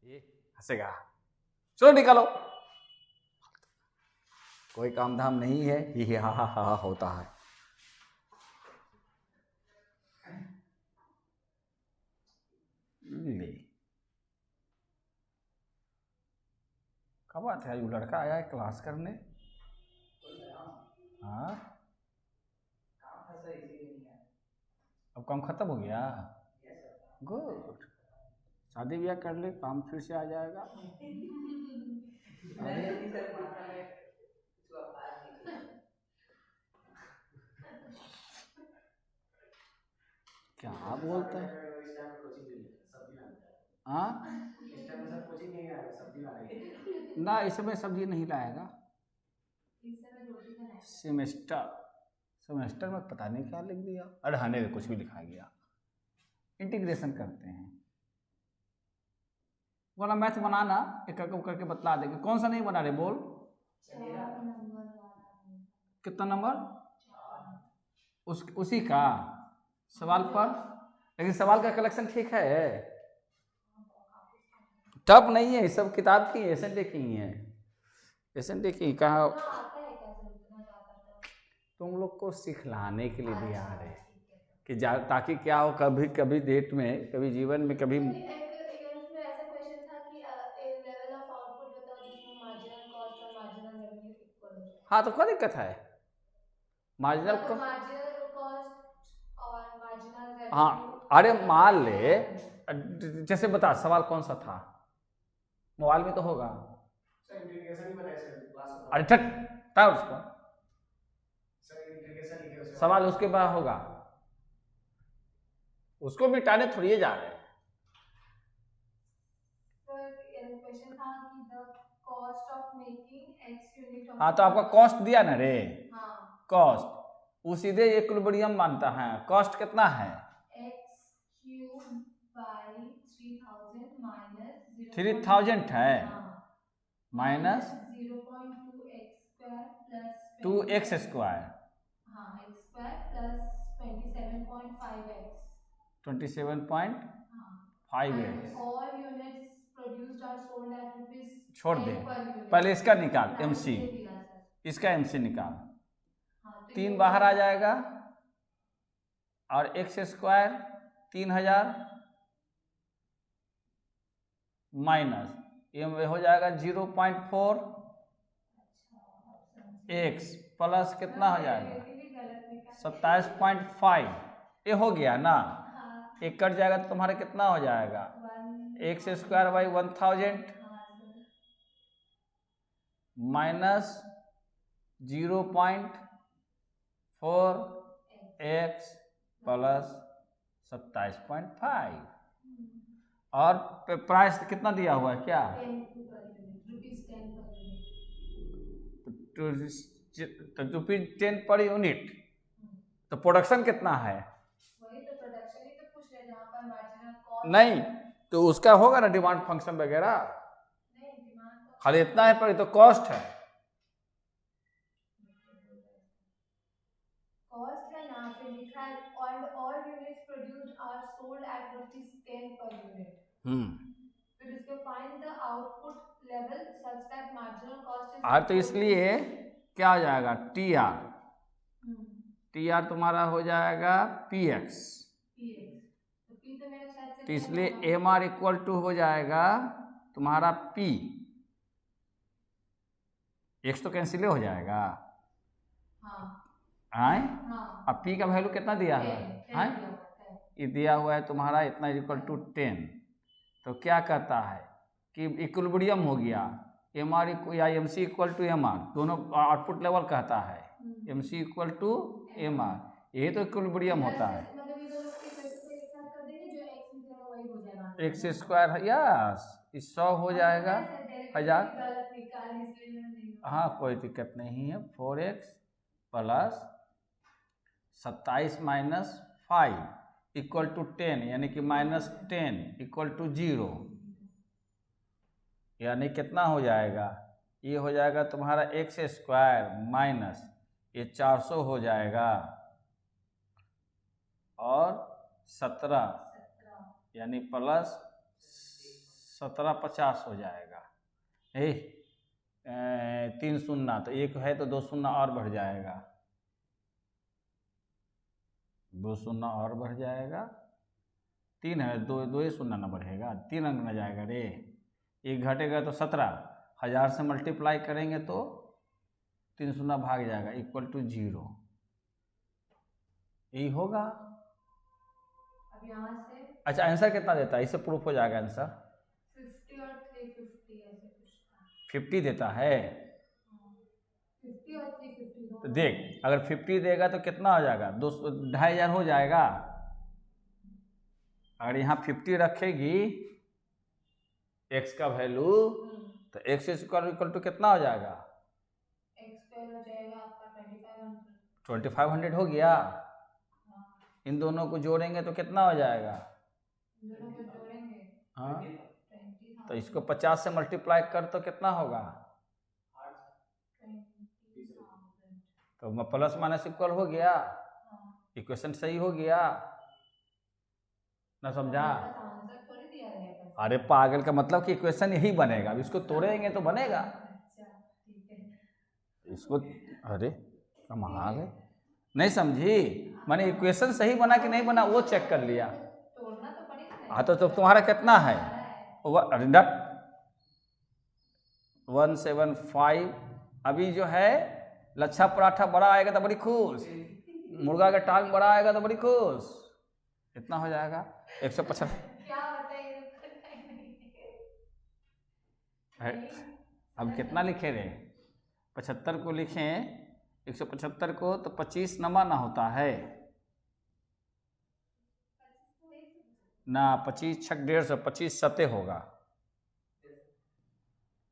ये हंसेगा, चलो निकालो। कोई काम धाम नहीं है, ये हा हा हा होता है। ले कब बात है, वो लड़का आया है क्लास करने। हाँ अब काम खत्म हो गया। गुड, शादी ब्याह कर ले, काम फिर से आ जाएगा। क्या बोलता है? हाँ ना, इस समय सब्जी नहीं लाएगा। सेमेस्टर, सेमेस्टर में पता नहीं क्या लिख दिया। अरे हाँ नहीं, कुछ भी लिखा गया। इंटीग्रेशन करते हैं, वाला मैथ बनाना, एक एक करके बतला देंगे। कौन सा नहीं बना रहे बोल। कितना नंबर? उसी का सवाल पर, लेकिन सवाल का कलेक्शन ठीक है। टफ नहीं है, सब किताब की एसेंट देखी है, एसेंट देखी कहा। तुम लोग को सिखलाने के लिए दिया रहे कि ताकि क्या हो, कभी कभी डेट में, कभी जीवन में, कभी उसमें ऐसा क्वेश्चन था कि लेवल ऑफ आउटपुट बताओ जिसमें मार्जिनल कॉस्ट और मार्जिनल रेवेन्यू इक्वल हो जाए। हाँ तो क्या दिक्कत है, मार्जिनल को। मार्जिनल कॉस्ट और मार्जिनल रेवेन्यू। हाँ अरे मान ले, जैसे बता सवाल कौन सा था, मोबाइल में तो होगा। अरे ठट था उसको, सवाल उसके बाद होगा, उसको मिटाने थोड़ी जा रहे हैं। क्वेश्चन था कि the cost of making x unit of. हाँ तो आपका कॉस्ट दिया ना रे। हाँ कॉस्ट वो सीधे इक्विलिब्रियम मानता है। कॉस्ट कितना है? एक्स क्यूब बाई 3000 माइनस 3000 है, minus 0.2x square plus 2x square, हाँ x square plus 27.5x 27.5x। All units produced are sold at rupees. छोड़ दे, पहले इसका निकाल MC, इसका MC निकाल। 3 बाहर आ जाएगा और x स्क्वायर 3000 माइनस ये हो जाएगा 0.4 x प्लस कितना हो जाएगा 27.5। ये हो गया ना, एक कट जाएगा तो तुम्हारा कितना हो जाएगा x square by 1000 minus 0.4x plus 27.5। और प्राइस कितना दिया हुआ है क्या? ₹10 पर यूनिट। तो प्रोडक्शन कितना है? वही तो प्रोडक्शन ही तो पूछ रहे हैं, जहाँ पर मार्जिनल कॉस्ट नहीं तो उसका होगा ना डिमांड फंक्शन वगैरह। नहीं, डिमांड खाली इतना है पर तो कॉस्ट है। कॉस्ट है ना, फिर लिखा है all units produced are sold at ₹10 per unit. फिर उसके find the output level such that marginal cost is. तो इसलिए क्या हो जाएगा TR तुम्हारा हो जाएगा PX। तो इसलिए MR इक्वल टू हो जाएगा तुम्हारा P। X तो कैंसिल हो जाएगा। हाँ अब P का वैल्यू कितना दिया हुआ है? हाँ ये दिया हुआ है तुम्हारा इतना इक्वल टू 10। तो क्या कहता है कि इक्विलिब्रियम हो गया, MR या MC इक्वल टू MR, दोनों आउटपुट लेवल कहता है MC इक्वल टू MR, यही तो इक्विलिब्रियम होता है। x स्क्वायर यस 100 हो जाएगा 1000। हाँ कोई दिक्कत नहीं है। 4x plus 27 minus 5 equal to 10, यानी कि -10 इक्वल टू 0, यानी कितना हो जाएगा? ये हो जाएगा तुम्हारा x स्क्वायर माइनस ये 400 हो जाएगा और 17 यानी प्लस 1750 हो जाएगा। 3 शून्य तो 1 है तो 2 शून्य और बढ़ जाएगा, 2 शून्य और बढ़ जाएगा। 3 है, 2 ही शून्य ना बढ़ेगा, 3 अंक ना जाएगा रे। 1 घटेगा तो 17, 1000 से मल्टीप्लाई करेंगे तो 3 शून्य भाग जाएगा, इक्वल टू 0। यही होगा। अब यहाँ से अच्छा, आंसर कितना देता है? इससे प्रूफ हो जाएगा आंसर। 50 और 350 ऐसे कुछ था। 50 देता है। 50 और 350 तो देख, अगर 50 देगा तो कितना हो जाएगा? 2500 हो जाएगा। अगर यहाँ 50 रखेगी x का वैल्यू, तो x इक्वल टू कितना हो जाएगा? x स्क्वायर हो जाएगा आपका 2500। 2500 हो गया। इन दोनों को जोड़ेंगे तो कितना हो जाएगा? दोनों को जोड़ेंगे हाँ, 20,000। तो इसको 50 से मल्टीप्लाई कर तो कितना होगा? 20,000। तो प्लस माइनस इक्वल हो गया, इक्वेशन सही हो गया ना? समझा? आंसर थोड़ी दिया रहेगा। अरे पागल, का मतलब कि इक्वेशन यही बनेगा। अब इसको तोड़ेंगे तो बनेगा। अच्छा ठीक है। इसको, अरे कमाल है, नहीं समझी? मैंने इक्वेशन सही बना कि नहीं बना वो चेक कर लिया। तोड़ना तो पड़ेगा। हाँ, तो तुम्हारा कितना है? 175। अभी जो है लच्छा पराठा बड़ा आएगा तो बड़ी खुश, मुर्गा का टांग बड़ा आएगा तो बड़ी खुश। कितना हो जाएगा? 175। क्या बताइए? अब कितना लिखे रे? 75 को लिखें, 175 को तो 25 नवा ना होता है ना। 25 छक 150, 25 सते होगा।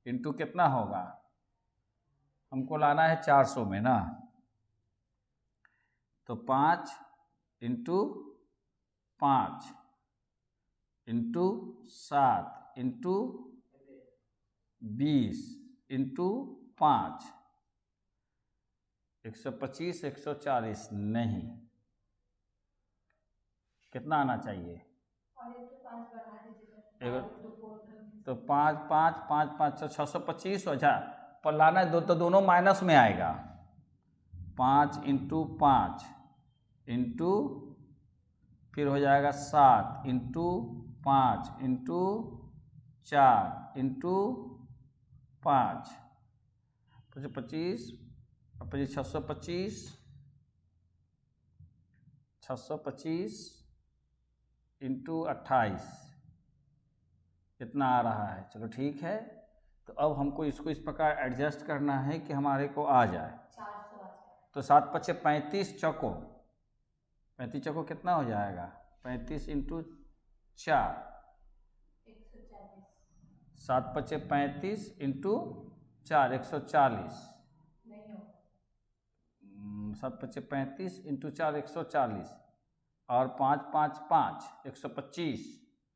इंटू कितना होगा? हमको लाना है 400 में ना, तो 5 इंटू 5 इंटू 7 इंटू 20 इंटू 5, 125, 140 नहीं, कितना आना चाहिए? तो 5 5 5 5 625 हो जा पर लाना है तो दोनों माइनस में आएगा। 5 इंटू 5 इंटू फिर हो जाएगा 7 इंटू 5 इंटू 4 इंटू 5, 25 25 625 इंटू 28 कितना आ रहा है? चलो ठीक है। तो अब हमको इसको इस प्रकार एडजस्ट करना है कि हमारे को आ जाए 400 आ जाए। तो 7 पचे 35 चौको, 35 चौको कितना हो जाएगा? 35 इंटू 4, 140। 7 पचे 35 इंटू 4, 140। नहीं होगा। 7 पचे 35 इंटू 4, 140 और 5 5 5, 125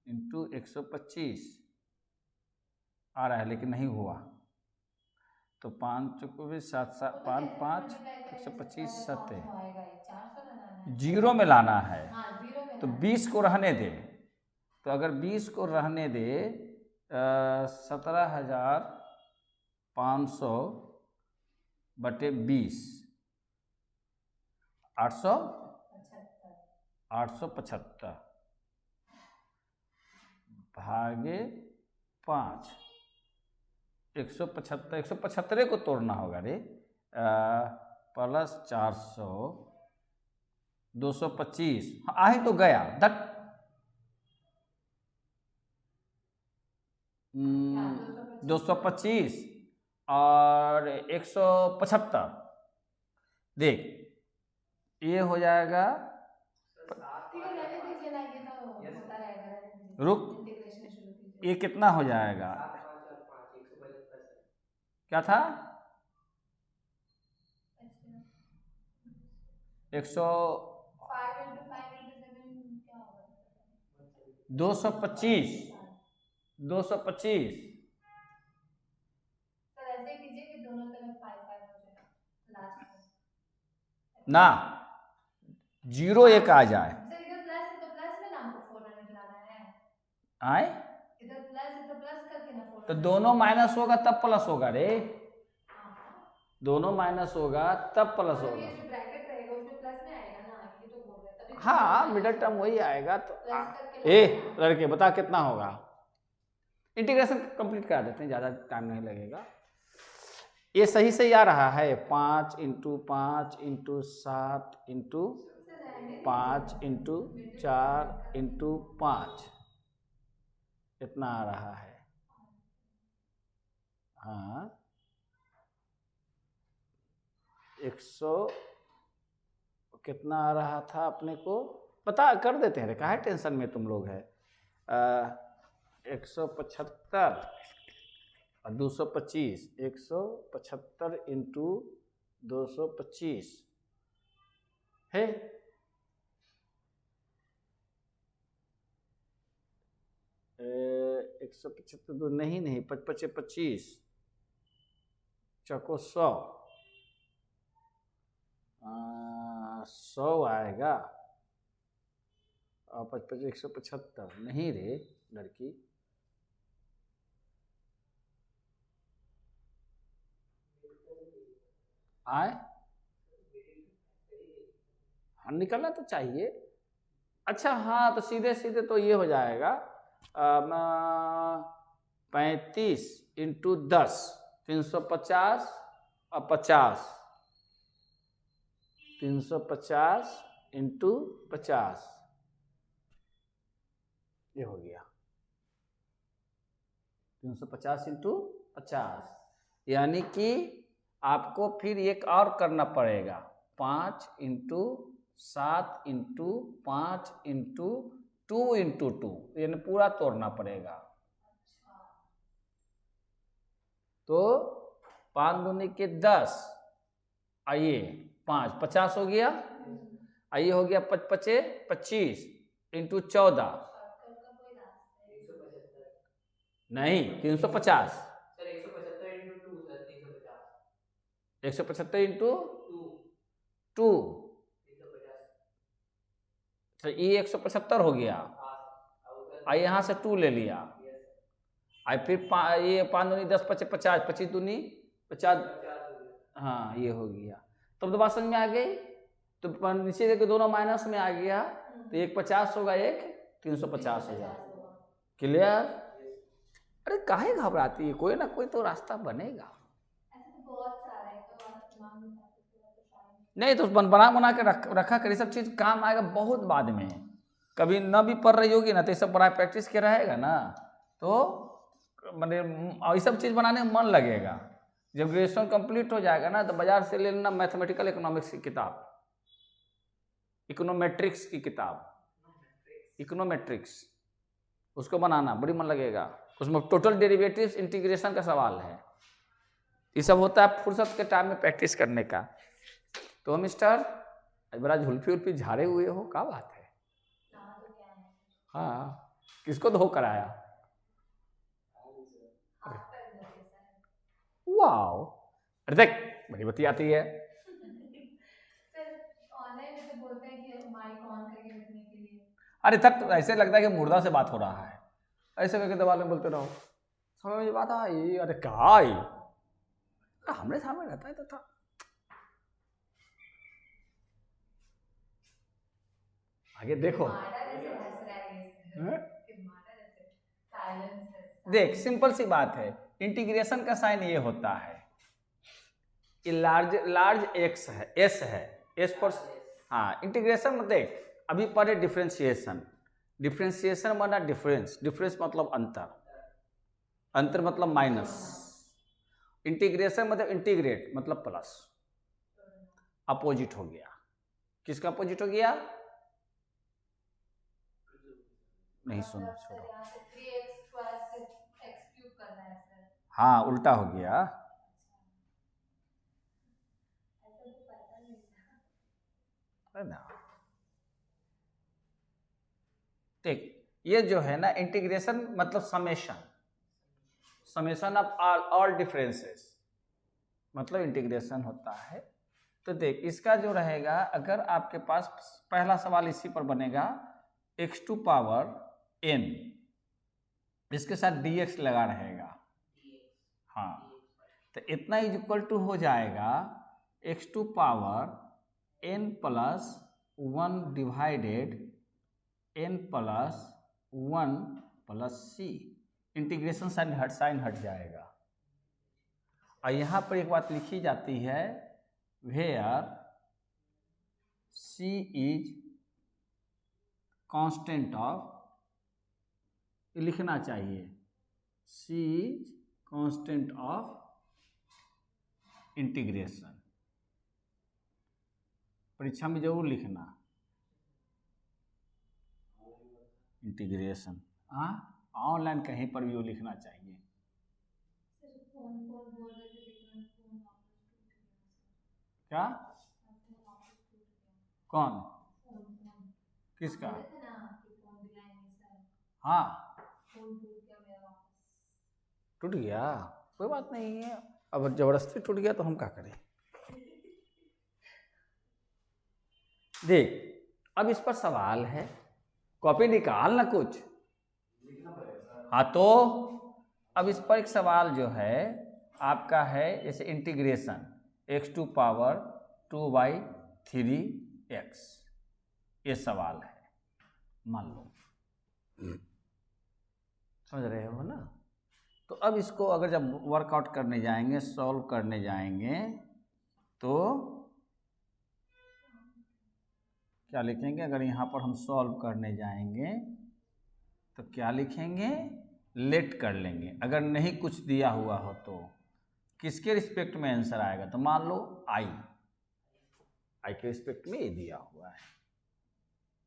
इंटू 125 आ रहा है, लेकिन नहीं हुआ। तो 5 चौको भी 7 7 5 5 125 सत्ते 0 में लाना है। तो 20 को रहने दे। तो अगर 20 को रहने दे 17,500 बटे 20, 875 भागे 5, 175, 175 को तोड़ना होगा रे। प्लस 400, 225 आ ही तो गया। 225 और 175 देख, ये हो जाएगा। रुक, ये कितना हो जाएगा? क्या था? 225 ऐसे कीजिए कि दोनों तरफ 5 5 हो जाए लास्ट में ना, 0 1 आ जाए। सर इधर प्लस है तो प्लस में ना हमको 400 लाना है। आए इधर प्लस है तो तो दोनों माइनस होगा तब प्लस होगा रे, दोनों माइनस होगा तब प्लस होगा। ये जो ब्रैकेट रहेगा उसमें प्लस में आएगा ना, ये तो बोल रहे हैं, तभी तो हाँ बोल मिडिल रहे टर्म हैं। वही आएगा। तो प्लस करके लगाना। लड़के बता कितना होगा। इंटीग्रेशन कंप्लीट करा देते हैं, ज़्यादा टाइम नहीं लगेगा। ये सही सही आ रहा है, 5 × 5 × 7 × 5 × 4 × 5 इतना आ रहा है। हाँ 100 कितना आ रहा था अपने को पता कर देते हैं, काहे टेंशन में तुम लोग है। 175 और 225, 175 × 225 है 175 तो नहीं 55 25 चौको 100 100 आएगा और 55 175 नहीं रे लड़की, आए हाँ निकलना तो चाहिए। अच्छा हाँ तो सीधे सीधे तो ये हो जाएगा 35 × 10 350 और 50 350 × 50 ये हो गया 350 × 50, यानी कि आपको फिर एक और करना पड़ेगा 5 × 7 × 5 × 2 × 2 यानी पूरा तोड़ना पड़ेगा। तो 5 दूनी के 10 आइए 5 50 हो गया, आइए हो गया 55 25 × 14 नहीं 350 सर 175 × 2 सर 350 175 × 2 तो ये 175 हो गया, आई यहाँ से 2 ले लिया, आई फिर ये 5 दूनी 10 25 50 25 दूनी 50 हाँ ये हो गया। तब तो बात समझ में आ गई। तो नीचे देखो दोनों माइनस में आ गया तो एक 50 होगा एक 350 होगा। क्लियर? अरे काहे घबराती है, कोई ना कोई तो रास्ता बनेगा। ऐसे तो बहुत सारा है, तो आप दिमाग में नहीं तो बना के रखा कर, सब चीज़ काम आएगा बहुत बाद में। कभी न भी पढ़ रही होगी ना तो ये सब बड़ा प्रैक्टिस के रहेगा ना तो मैंने ये सब चीज़ बनाने में मन लगेगा। जब ग्रेजुएशन कंप्लीट हो जाएगा ना तो बाजार से ले लेना मैथमेटिकल इकोनॉमिक्स की किताब, इकोनोमेट्रिक्स की किताब, इकोनोमेट्रिक्स उसको बनाना बड़ी मन लगेगा। उसमें टोटल डेरिवेटिव्स इंटीग्रेशन का सवाल है। ये सब होता है फुर्सत के टाइम में प्रैक्टिस करने का। तो मिस्टर बड़ा झुल्फी उल्फी झाड़े हुए हो, क्या बात है? हाँ किसको धो कर आया? वाओ अरे देख बड़ी बती आती है। ऑनलाइन में तो बोलते हैं कि माइक ऑन करके रखने के लिए। अरे तक तो ऐसे लगता है कि मुर्दा से बात हो रहा है, ऐसे करके दबाव में बोलते रहो, समझ में बात आई। अरे क्या आई हमरे सामने रहता है तो था। आगे देखो देख सिंपल सी बात है, इंटीग्रेशन का साइन ये होता है कि लार्ज एक्स है एस है एस पर हाँ इंटीग्रेशन में देख अभी पढ़े डिफरेंशिएशन, डिफरेंशिएशन माना डिफरेंस, डिफरेंस मतलब अंतर, अंतर मतलब माइनस, इंटीग्रेशन मतलब इंटीग्रेट मतलब प्लस, अपोजिट हो गया। किसका अपोजिट हो गया? नहीं सुनो छोड़ो, हाँ उल्टा हो गया। ना ठीक ये जो है ना इंटीग्रेशन मतलब summation, summation of all differences मतलब इंटीग्रेशन होता है। तो देख इसका जो रहेगा अगर आपके पास पहला सवाल इसी पर बनेगा x⁴ n इसके साथ dx लगा रहेगा हाँ, तो इतना इज इक्वल टू हो जाएगा x to power n plus 1 divided n plus 1 plus c। Integration sign हट जाएगा। और यहाँ पर एक बात लिखी जाती है, where c is constant of, लिखना चाहिए c is constant of integration. परीक्षा में जरूर लिखना इंटीग्रेशन। हाँ, ऑनलाइन कहीं पर भी वो लिखना चाहिए। क्या? कौन? किसका? हाँ, टूट गया, कोई बात नहीं है। अब जबरदस्ती टूट गया तो हम क्या करें। देख, अब इस पर सवाल है, कॉपी निकाल ना कुछ। हाँ, तो अब इस पर एक सवाल जो है आपका है, जैसे integration x to power 2/3x, ये सवाल है, मान लो, समझ रहे हो ना। तो अब इसको अगर जब वर्कआउट करने जाएंगे, सॉल्व करने जाएंगे, तो क्या लिखेंगे? अगर यहाँ पर हम सॉल्व करने जाएंगे तो क्या लिखेंगे? लेट कर लेंगे। अगर नहीं कुछ दिया हुआ हो तो किसके रिस्पेक्ट में आंसर आएगा? तो मान लो आई के रिस्पेक्ट में ये दिया हुआ है।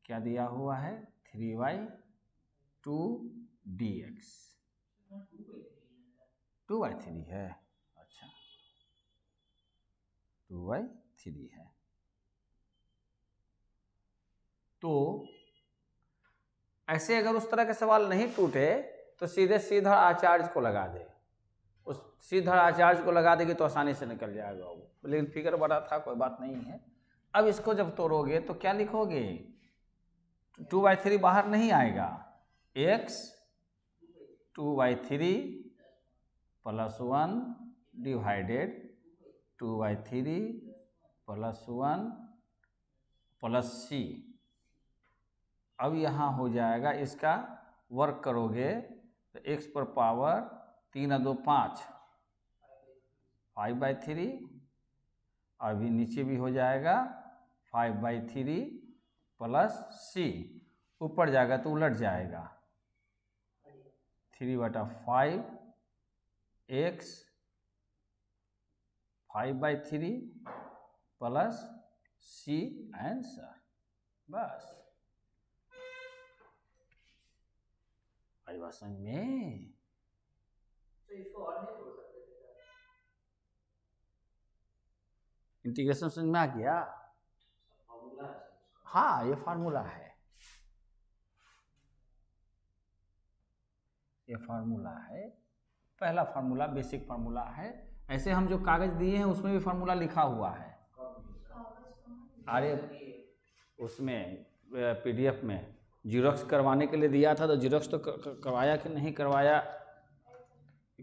क्या दिया हुआ है? 3/2dx। 2/3 है, अच्छा 2/3 है। तो ऐसे अगर उस तरह के सवाल नहीं टूटे तो सीधे सीधा आचार्य को लगा दे, उस सीधा आचार्य को लगा देगी तो आसानी से निकल जाएगा वो। लेकिन फिगर बड़ा था, कोई बात नहीं है। अब इसको जब तोड़ोगे तो क्या लिखोगे? 2/3 बाहर नहीं आएगा, x 2/3 plus 1 divided 2/3 plus 1 plus c। अब यहाँ हो जाएगा, इसका वर्क करोगे तो x पर पावर 3 और 2 5, 5/3, अभी नीचे भी हो जाएगा 5/3 प्लस c, ऊपर जाएगा तो उलट जाएगा 3/5 x 5/3 प्लस c आंसर। बस आई बात समझ में? तो इसको और नहीं तोड़ सकते थे सर? इंटीग्रेशन समझ में आ गया? फॉर्मूला है सर उसका। हाँ, ये फार्मूला है, ये फार्मूला है, पहला फार्मूला, बेसिक फार्मूला है। ऐसे हम जो कागज दिए हैं उसमें भी फार्मूला लिखा हुआ है। अरे उसमें पीडीएफ में जीरोक्स करवाने के लिए दिया था, तो जीरोक्स तो करवाया कि नहीं करवाया,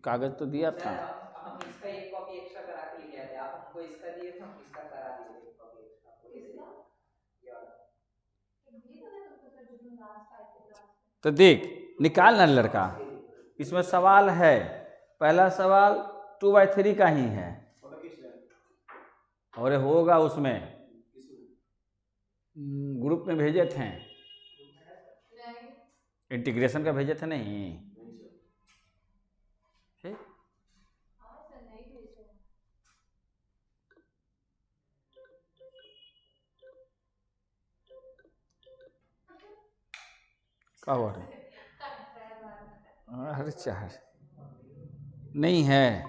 कागज तो दिया था। हम इसका एक कॉपी एक्स्ट्रा करा के लेके आए थे, आप हमको इसका दिए थे, हम इसका करा दिए थे एक कॉपी एक्स्ट्रा। तो देख, निकाल ना लड़का, इसमें सवाल है, पहला सवाल 2/3 का ही है, और होगा उसमें ग्रुप में भेजे थे, इंटीग्रेशन का भेजे थे नहीं? ठीक, क्या हुआ रे? अरे चार नहीं है,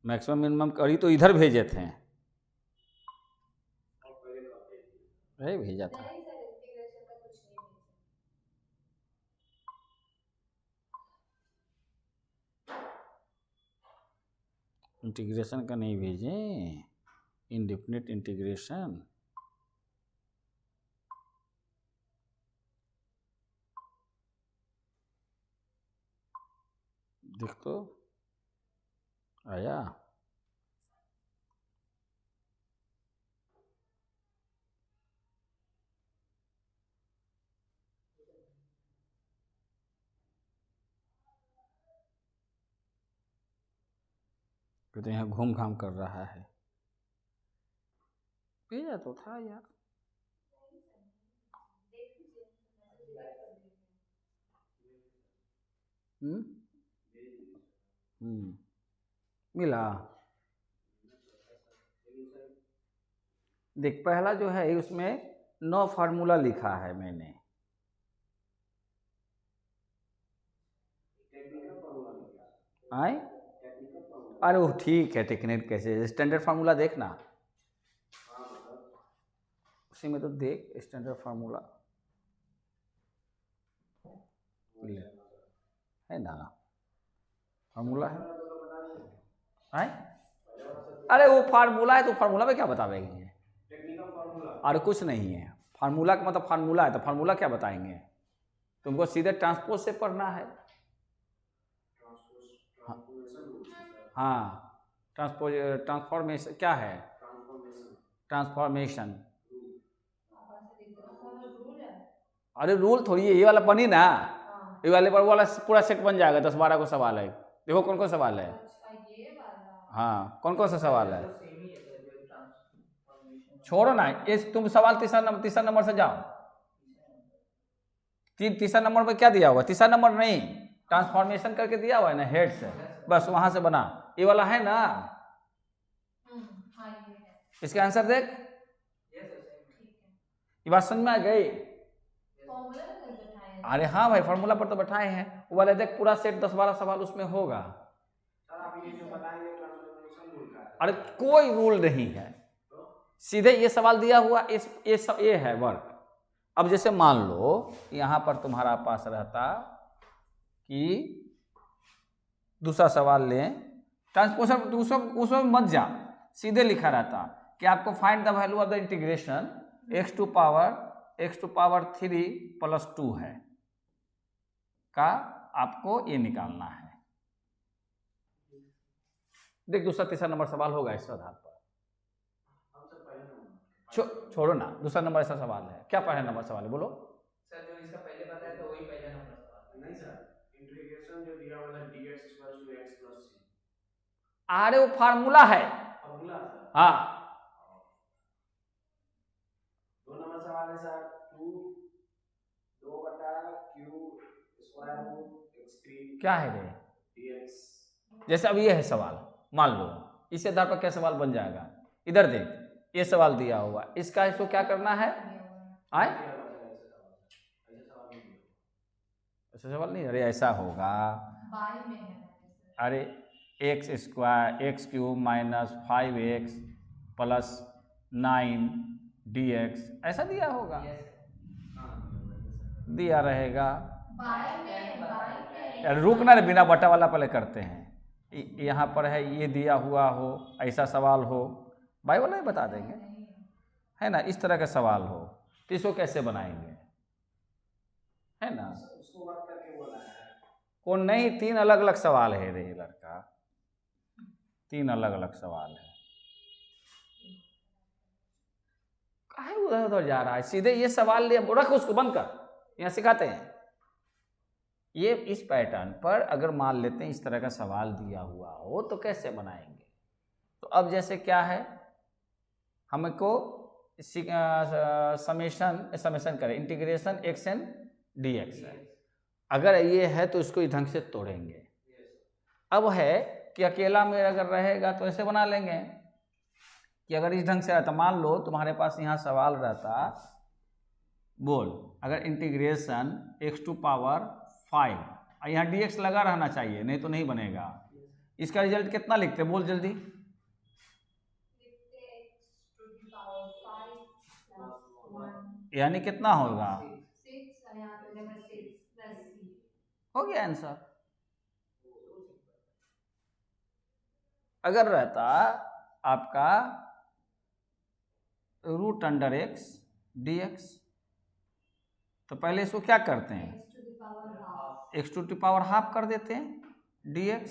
मैक्सिमम मिनिमम करी तो इधर भेजे थे, अरे भेजा था। इंटीग्रेशन का नहीं भेजे, इंडेफिनिट इंटीग्रेशन। देख तो आया। कहते यहाँ घूम घाम कर रहा है। भेजा तो था यार। मिला। देख पहला जो है उसमें 9 फार्मूला लिखा है मैंने। आए अरे वो ठीक है, टेक्निक कैसे स्टैंडर्ड फार्मूला देखना उसी में तो देख स्टैंडर्ड फार्मूला है ना, फार्मूला है। अरे वो फार्मूला है तो फार्मूला में क्या बताएंगे, अरे कुछ नहीं है। फार्मूला का मतलब फार्मूला है तो फार्मूला क्या बताएंगे, तुमको सीधे ट्रांसपोज से पढ़ना है। हाँ ट्रांसफॉर्मेशन क्या है, ट्रांसफॉर्मेशन। अरे रूल थोड़ी है, ये वाला बनी ना, ये वाले पर वाला पूरा सेट बन जाएगा। 10-12 को सवाल है, देखो कौन कौन सवाल है। हाँ कौन कौन सा सवाल है, छोड़ो ना ये तुम सवाल तीसरा नंबर से जाओ। तीसरा नंबर पे क्या दिया हुआ, तीसरा नंबर नहीं ट्रांसफॉर्मेशन करके दिया हुआ है ना, हेड से, बस वहां से बना। ये वाला है ना, इसका आंसर देख। ये बात समझ में आ गई। अरे हाँ भाई फॉर्मूला पर तो बैठाए हैं, वो वाले देख पूरा सेट 10-12 सवाल उसमें होगा। अरे कोई रूल नहीं है, सीधे ये सवाल दिया हुआ ये है वर्क। अब जैसे मान लो यहां पर तुम्हारा पास रहता कि दूसरा सवाल लें, ट्रांसपोजर उसमें मत जा, सीधे लिखा रहता कि आपको find the value of the integration x to power 3 + 2 है का आपको ये निकालना है। देख दूसरा तीसरा नंबर सवाल होगा इस आधार पर। छोड़ो ना, दूसरा नंबर ऐसा सवाल है, क्या पहला नंबर सवाल है बोलो सर। जो इसका पहले बताया था वही पहला नंबर सवाल नहीं सर, इंटीग्रेशन जो दिया वाला dx = x + c। अरे वो फार्मूला है, फार्मूला सर। हाँ 2 नंबर सवाल है सर 2/q² क्या है रे dx। जैसे अब ये है सवाल, मान लो इस आधार पर क्या सवाल बन जाएगा। इधर देख ये सवाल दिया हुआ, इसका इसको क्या करना है, आए ऐसा सवाल नहीं, अरे ऐसा होगा। अरे x² x³ - 5x + 9 dx ऐसा दिया होगा, दिया रहेगा। रुकना रे, बिना बटा वाला पहले करते हैं। यहाँ पर है ये दिया हुआ हो, ऐसा सवाल हो, बाई वाला ही बता देंगे है ना। इस तरह का सवाल हो तो इसको कैसे बनाएंगे, है ना। उसको बात करके बोला है कौन नहीं, 3 अलग अलग सवाल है रे लड़का, 3 अलग अलग सवाल है। काहे उधर उधर जा रहा है, सीधे ये सवाल ले रख, उसको बंद कर। यहाँ सिखाते हैं ये इस पैटर्न पर अगर मान लेते हैं इस तरह का सवाल दिया हुआ हो तो कैसे बनाएंगे। तो अब जैसे क्या है, हमको समेशन करें, इंटीग्रेशन xn dx है। अगर ये है तो इसको इस ढंग से तोड़ेंगे। अब है कि अकेला में अगर रहेगा तो ऐसे बना लेंगे कि अगर इस ढंग से रहता, मान लो तुम्हारे पास यहाँ सवाल रहता, बोल अगर इंटीग्रेशन x⁵ और यहाँ dx लगा रहना चाहिए, नहीं तो नहीं बनेगा। इसका रिजल्ट कितना लिखते बोल जल्दी। यानी कितना होगा, हो गया आंसर। अगर रहता आपका √x dx तो पहले इसको क्या करते हैं, x⁵ ½ कर देते हैं, dx,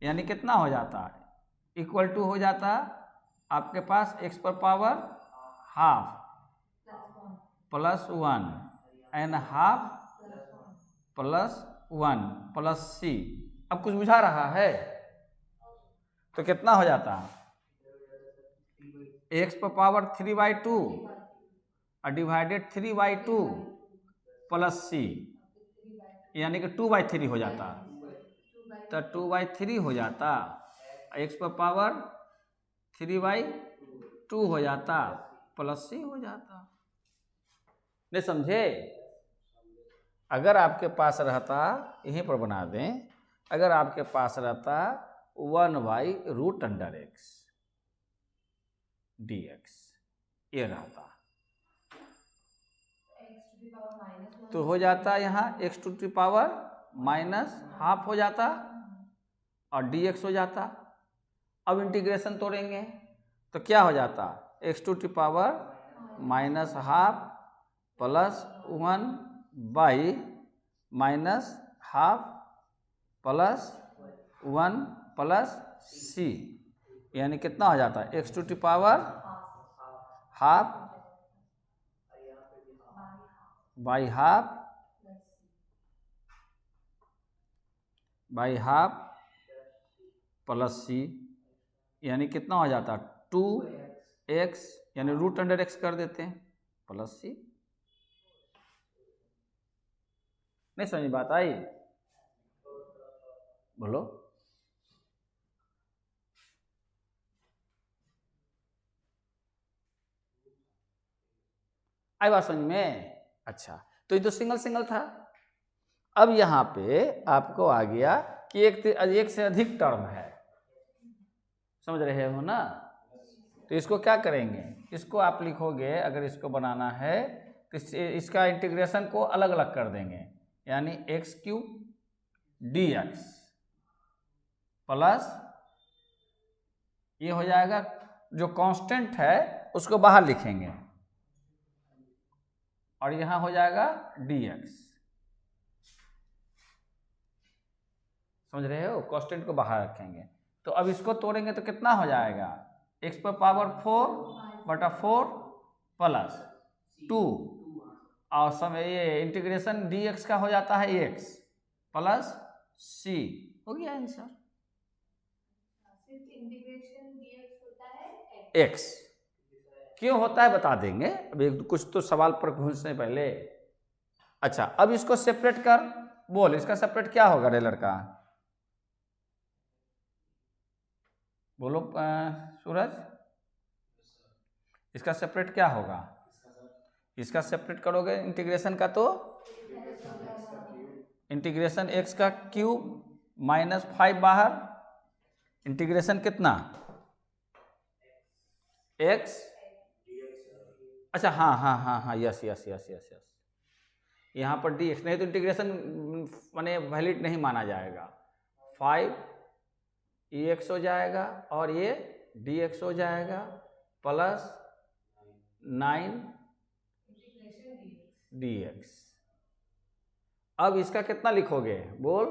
यानी कितना हो जाता है, इक्वल टू हो जाता आपके पास x पर power half plus 1 and half plus 1 plus c। अब कुछ बुझा रहा है तो कितना हो जाता है, x पर पावर 3/2 और डिवाइडेड 3/2 प्लस c, यानी कि 2/3 हो जाता, तो 2/3 हो जाता, x पर पावर 3/2 हो जाता प्लस c हो जाता। नहीं समझे? अगर आपके पास रहता, यहीं पर बना दें, अगर आपके पास रहता 1/√x dx ये रहता तो हो जाता यहाँ x to the power minus half हो जाता और dx हो जाता। अब इंटीग्रेशन तोड़ेंगे तो क्या हो जाता, x to the power minus half plus 1 by minus half plus 1 plus c, यानी कितना हो जाता है, x to the power half by half plus c, यानी कितना हो जाता 2x, यानी √x कर देते हैं प्लस c। नहीं समझ बात आई? बोलो। आई बात समझ में? अच्छा, तो ये तो सिंगल सिंगल था। अब यहाँ पे आपको आ गया कि एक से अधिक टर्म है, समझ रहे हो ना? तो इसको क्या करेंगे, इसको आप लिखोगे, अगर इसको बनाना है तो इसका इंटीग्रेशन को अलग अलग कर देंगे, यानी x³ dx प्लस ये हो जाएगा, जो कांस्टेंट है उसको बाहर लिखेंगे और यहाँ हो जाएगा dx, समझ रहे हो? कांस्टेंट को बाहर रखेंगे। तो अब इसको तोड़ेंगे तो कितना हो जाएगा, x पर पावर 4/4 प्लस 2 और समय ये इंटीग्रेशन dx का हो जाता है x प्लस c। हो गया आंसर। इंटीग्रेशन dx होता है x क्यों होता है बता देंगे, अभी कुछ तो सवाल पर घुसने पहले। अच्छा, अब इसको सेपरेट कर, बोल इसका सेपरेट क्या होगा रे लड़का, बोलो सूरज, इसका सेपरेट क्या होगा? इसका सेपरेट करोगे इंटीग्रेशन का तो इंटीग्रेशन x का क्यूब माइनस 5 बाहर, इंटीग्रेशन कितना x, अच्छा हाँ यस, यहाँ पर dx नहीं तो इंटीग्रेशन माने वैलिड नहीं माना जाएगा, 5 हो जाएगा और ये dx हो जाएगा प्लस 9 dx। अब इसका कितना लिखोगे बोल,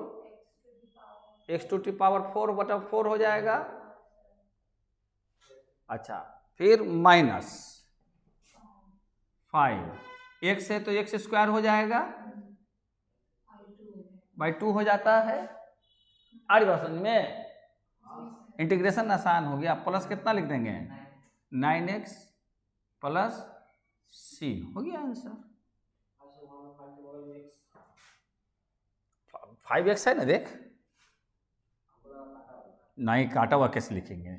x टू दी पावर 4/4 हो जाएगा। अच्छा, फिर माइनस 5, x है तो x स्क्वायर हो जाएगा बाई 2 हो जाता है। आज बात समझ में? इंटीग्रेशन आसान हो गया, प्लस कितना लिख देंगे 9x प्लस c, हो गया आंसर। 5x है ना, देख नहीं काटा हुआ कैसे लिखेंगे,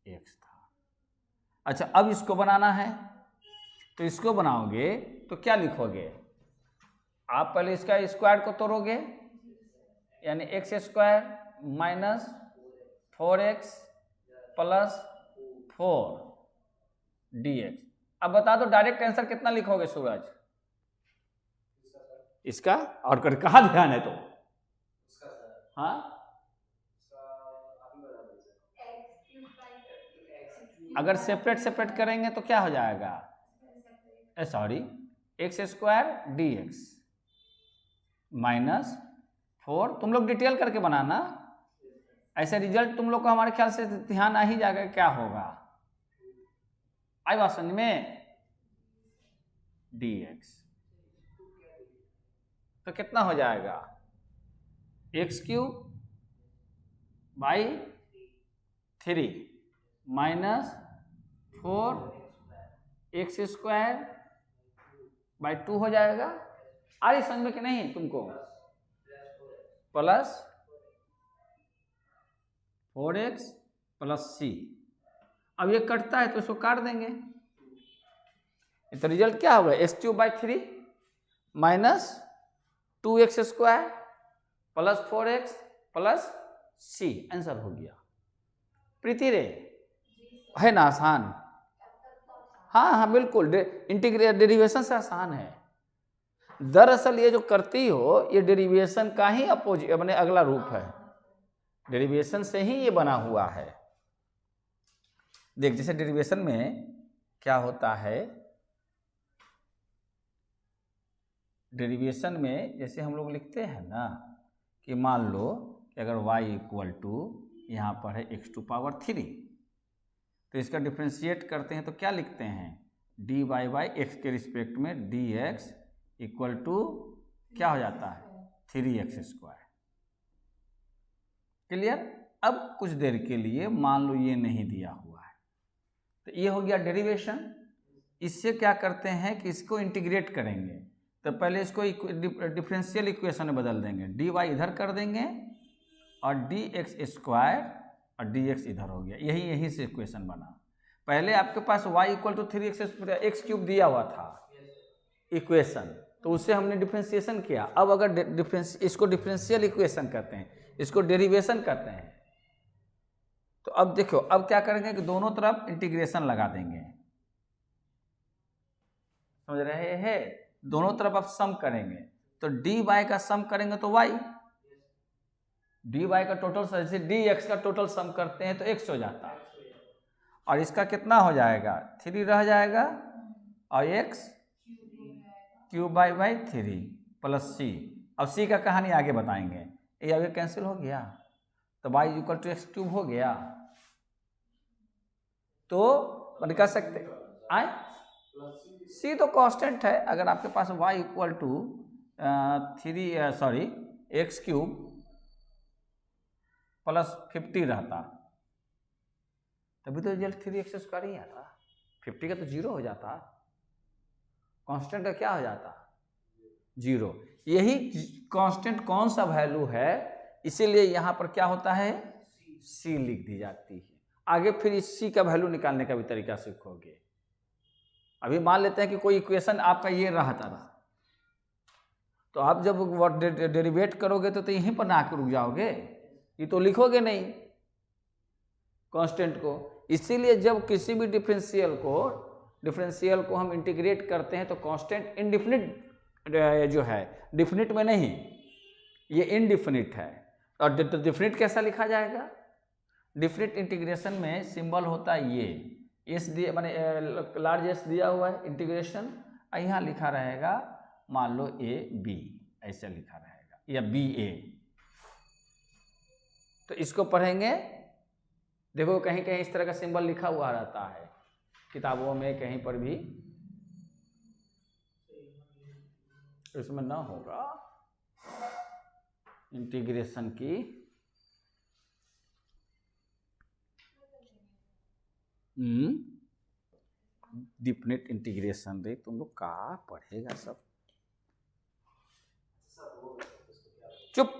x था। अच्छा, अब इसको बनाना है तो इसको बनाओगे तो क्या लिखोगे आप, पहले इसका स्क्वायर को तोड़ोगे, यानी x² minus 4x plus 4 dx। अब बता दो डायरेक्ट आंसर कितना लिखोगे सूरज इसका, और कर कहाँ ध्यान है तो, हाँ अगर सेपरेट करेंगे तो क्या हो जाएगा, सॉरी x² dx -4। तुम लोग डिटेल करके बनाना, ऐसे रिजल्ट तुम लोग को हमारे ख्याल से ध्यान आ ही जाएगा क्या होगा। आई बात समझ में? dx तो कितना हो जाएगा, x³ बाई 3 -4x² बाई 2 हो जाएगा। आ रही समझ में कि नहीं तुमको? Plus 4x plus c। अब ये कटता है तो इसको काट देंगे, तो रिजल्ट क्या होगा, x³ by 3 -2x² plus 4x plus c। Answer हो गया। प्रीति रे, है ना आसान? हाँ हाँ बिल्कुल, डेरिवेशन से आसान है। दरअसल ये जो करती हो ये डेरिवेशन का ही अपोजिट अपने अगला रूप है, डेरिवेशन से ही ये बना हुआ है। देख जैसे डेरिवेशन में क्या होता है, डेरिवेशन में जैसे हम लोग लिखते हैं ना कि मान लो कि अगर y इक्वल टू यहाँ पर है x⁴ तो इसका डिफ्रेंशिएट करते हैं तो क्या लिखते हैं, dy बाई x के रिस्पेक्ट में dx इक्वल टू क्या हो जाता है 3x²। क्लियर? अब कुछ देर के लिए मान लो ये नहीं दिया हुआ है तो ये हो गया डेरिवेशन। इससे क्या करते हैं कि इसको इंटीग्रेट करेंगे, तो पहले इसको डिफरेंशियल इक्वेशन में बदल देंगे, dy इधर कर देंगे और dx² और dx इधर हो गया। यही से इक्वेशन बना। पहले आपके पास y इक्वल टू 3x³ दिया हुआ था इक्वेशन, तो उससे हमने डिफरेंशिएशन किया। अब अगर इसको डिफरेंशियल इक्वेशन करते हैं, इसको डेरिवेशन करते हैं, तो अब देखो अब क्या करेंगे कि दोनों तरफ इंटीग्रेशन लगा देंगे। समझ रहे हैं? दोनों तरफ अब सम करेंगे तो dy का सम करेंगे तो y, dy का टोटल जैसे dx का टोटल सम करते हैं तो x हो जाता है, और इसका कितना हो जाएगा 3 रह जाएगा और x³ बाई 3 प्लस c। अब c का कहानी आगे बताएंगे। ये आगे कैंसिल हो गया तो y इक्वल टू x³ हो गया। तो निकाल सकते आए, c तो कांस्टेंट है। अगर आपके पास y equal to x³ plus 50 रहता तभी तो रिजल्ट 3x² ही आता, 50 का तो 0 हो जाता, कांस्टेंट का क्या हो जाता 0। यही कांस्टेंट कौन सा वैल्यू है, इसीलिए यहाँ पर क्या होता है c लिख दी जाती है। आगे फिर इस c का वैल्यू निकालने का भी तरीका सीखोगे। अभी मान लेते हैं कि कोई इक्वेशन आपका ये रहता था, तो आप जब डेरिवेट करोगे तो यहीं पर ना आकर रुक जाओगे, ये तो लिखोगे नहीं कांस्टेंट को। इसीलिए जब किसी भी डिफरेंशियल को हम इंटीग्रेट करते हैं तो कांस्टेंट इनडिफिनिट जो है, डिफिनिट में नहीं, ये इनडिफिनिट है। और डिफिनिट कैसा लिखा जाएगा, डिफिनिट इंटीग्रेशन में सिंबल होता है ये एस दिया, माने लार्ज एस दिया हुआ है इंटीग्रेशन, यहाँ लिखा रहेगा मान लो ए बी, ऐसा लिखा रहेगा, या बी ए। तो इसको पढ़ेंगे, देखो कहीं कहीं इस तरह का सिंबल लिखा हुआ रहता है किताबों में, कहीं पर भी इसमें ना होगा इंटीग्रेशन की। डिफिनिट इंटीग्रेशन रे, तुम लोग कहाँ पढ़ेगा सब, चुप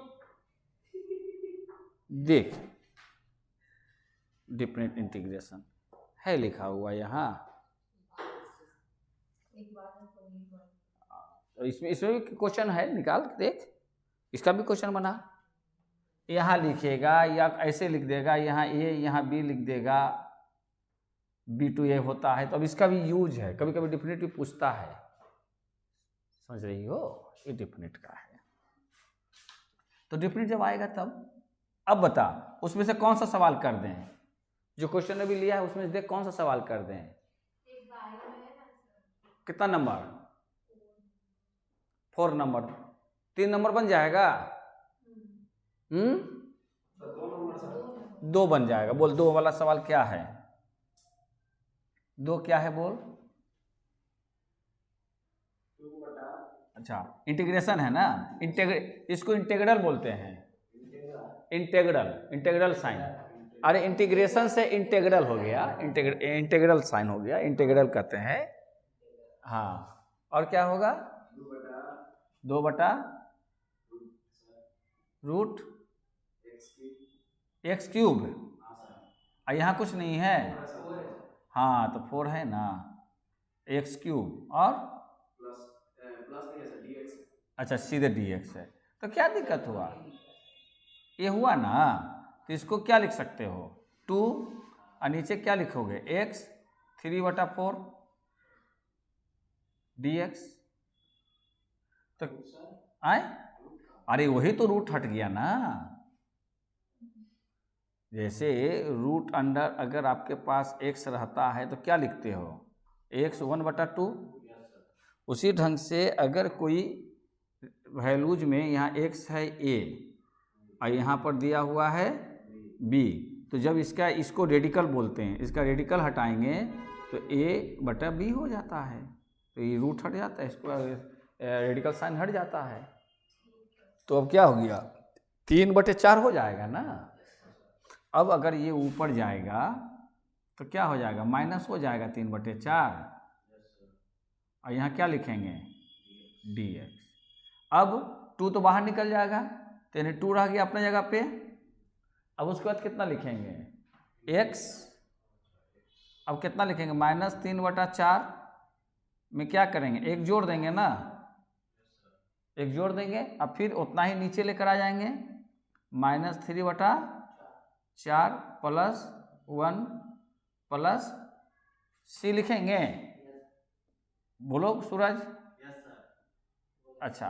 देख, डिफिनिट इंटीग्रेशन है लिखा हुआ यहाँ। तो इसमें भी क्वेश्चन है, निकाल के देख, इसका भी क्वेश्चन बना। यहाँ लिखेगा या ऐसे लिख देगा, यहाँ ए यहाँ बी लिख देगा, B2A होता है। तो अब इसका भी यूज है, कभी कभी डिफिनिट भी पूछता है, समझ रही हो, ये डिफिनिट का है। तो डिफिनिट जब आएगा तब, अब बता उसमें से कौन सा सवाल कर दें, जो क्वेश्चन ने भी लिया है उसमें से देख कौन सा सवाल कर दें। कितना नंबर, 4 नंबर, 3 नंबर बन जाएगा? हम्म, सर 2 नंबर सर। 2 बन जाएगा। बोल 2 वाला सवाल क्या है? 2 क्या है बोल? 2 बटा अच्छा, इंटीग्रेशन है ना, इसको इंटीग्रल बोलते हैं। Integral sign. अरे इंटीग्रेशन से इंटीग्रल हो गया, इंटीग्रल साइन हो गया, इंटीग्रल कहते हैं। हाँ, और क्या होगा? 2 बटा रूट एक्स क्यूब। यहाँ कुछ नहीं है। हाँ, तो 4 है ना, एक्स क्यूब और प्लस नहीं है सर, dx। अच्छा, सीधे dx है। तो क्या दिक्कत हुआ? ये हुआ ना, तो इसको क्या लिख सकते हो? 2 और नीचे क्या लिखोगे? x 3/4 dx। तो आए, अरे वही तो रूट हट गया ना। जैसे रूट अंडर अगर आपके पास x रहता है तो क्या लिखते हो? x 1/2। उसी ढंग से अगर कोई वैल्यूज में यहाँ x है a और यहाँ पर दिया हुआ है b, तो जब इसको रेडिकल बोलते हैं, इसका रेडिकल हटाएंगे तो a/b हो जाता है। तो ये रूट हट जाता है, इसको रेडिकल साइन हट जाता है। तो अब क्या हो गया? 3/4 हो जाएगा ना। अब अगर ये ऊपर जाएगा तो क्या हो जाएगा? माइनस हो जाएगा 3/4 और यहाँ क्या लिखेंगे? dx। अब 2 तो बाहर निकल जाएगा, तो यानी 2 रह गया अपने जगह पे। अब उसके बाद कितना लिखेंगे? x। अब कितना लिखेंगे? -3/4 में क्या करेंगे? 1 जोड़ देंगे ना, 1 जोड़ देंगे। अब फिर उतना ही नीचे लेकर आ जाएंगे, -3/4 प्लस 1 प्लस c लिखेंगे। बोलो सूरज। अच्छा,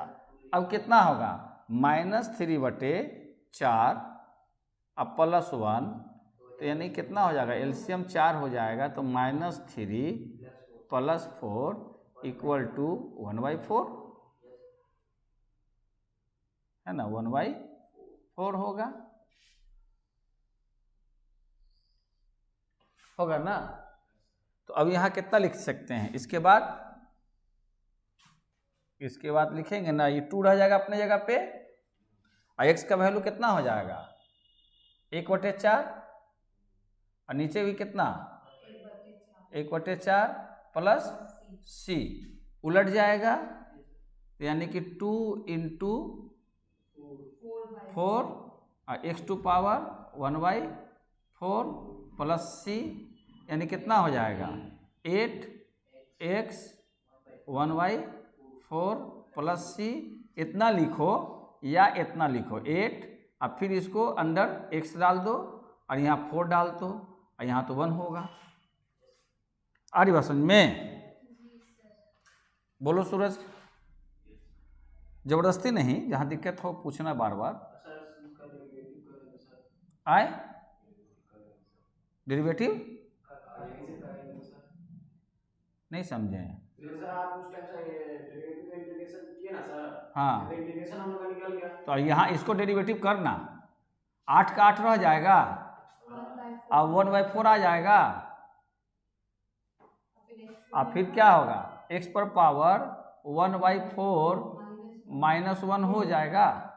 अब कितना होगा? -3/4 अब प्लस 1, तो यानी कितना हो जाएगा? एलसीएम 4 हो जाएगा, तो -3 प्लस 4 = 1/4 है ना, 1/4 होगा ना। तो अब यहाँ कितना लिख सकते हैं? इसके बाद लिखेंगे ना, ये 2 रह जाएगा अपने जगह पे और x का वैल्यू कितना हो जाएगा? 1/4 और नीचे भी कितना? 1/4 प्लस c उलट जाएगा, यानी कि 2 × 4 और x⁴ 1/4 प्लस c, यानी कितना हो जाएगा? 8x 1/4 plus c। इतना लिखो या इतना लिखो 8, और फिर इसको अंदर x डाल दो और यहाँ 4 डाल दो और यहाँ तो 1 होगा। आ रही बात समझ में? बोलो सूरज। जबरदस्ती नहीं, जहाँ दिक्कत हो पूछना बार बार। आए डेरिवेटिव नहीं समझे? सर आप उस टाइम से डेरिवेटिव का इंटीग्रेशन किए ना सर। हाँ, तो इंटीग्रेशन हम लोग का निकल गया। तो यहाँ इसको डेरिवेटिव करना, 8 का 8 रह जाएगा और 1/4 आ जाएगा। और फिर क्या होगा? x पर पावर 1/4 -1 हो जाएगा।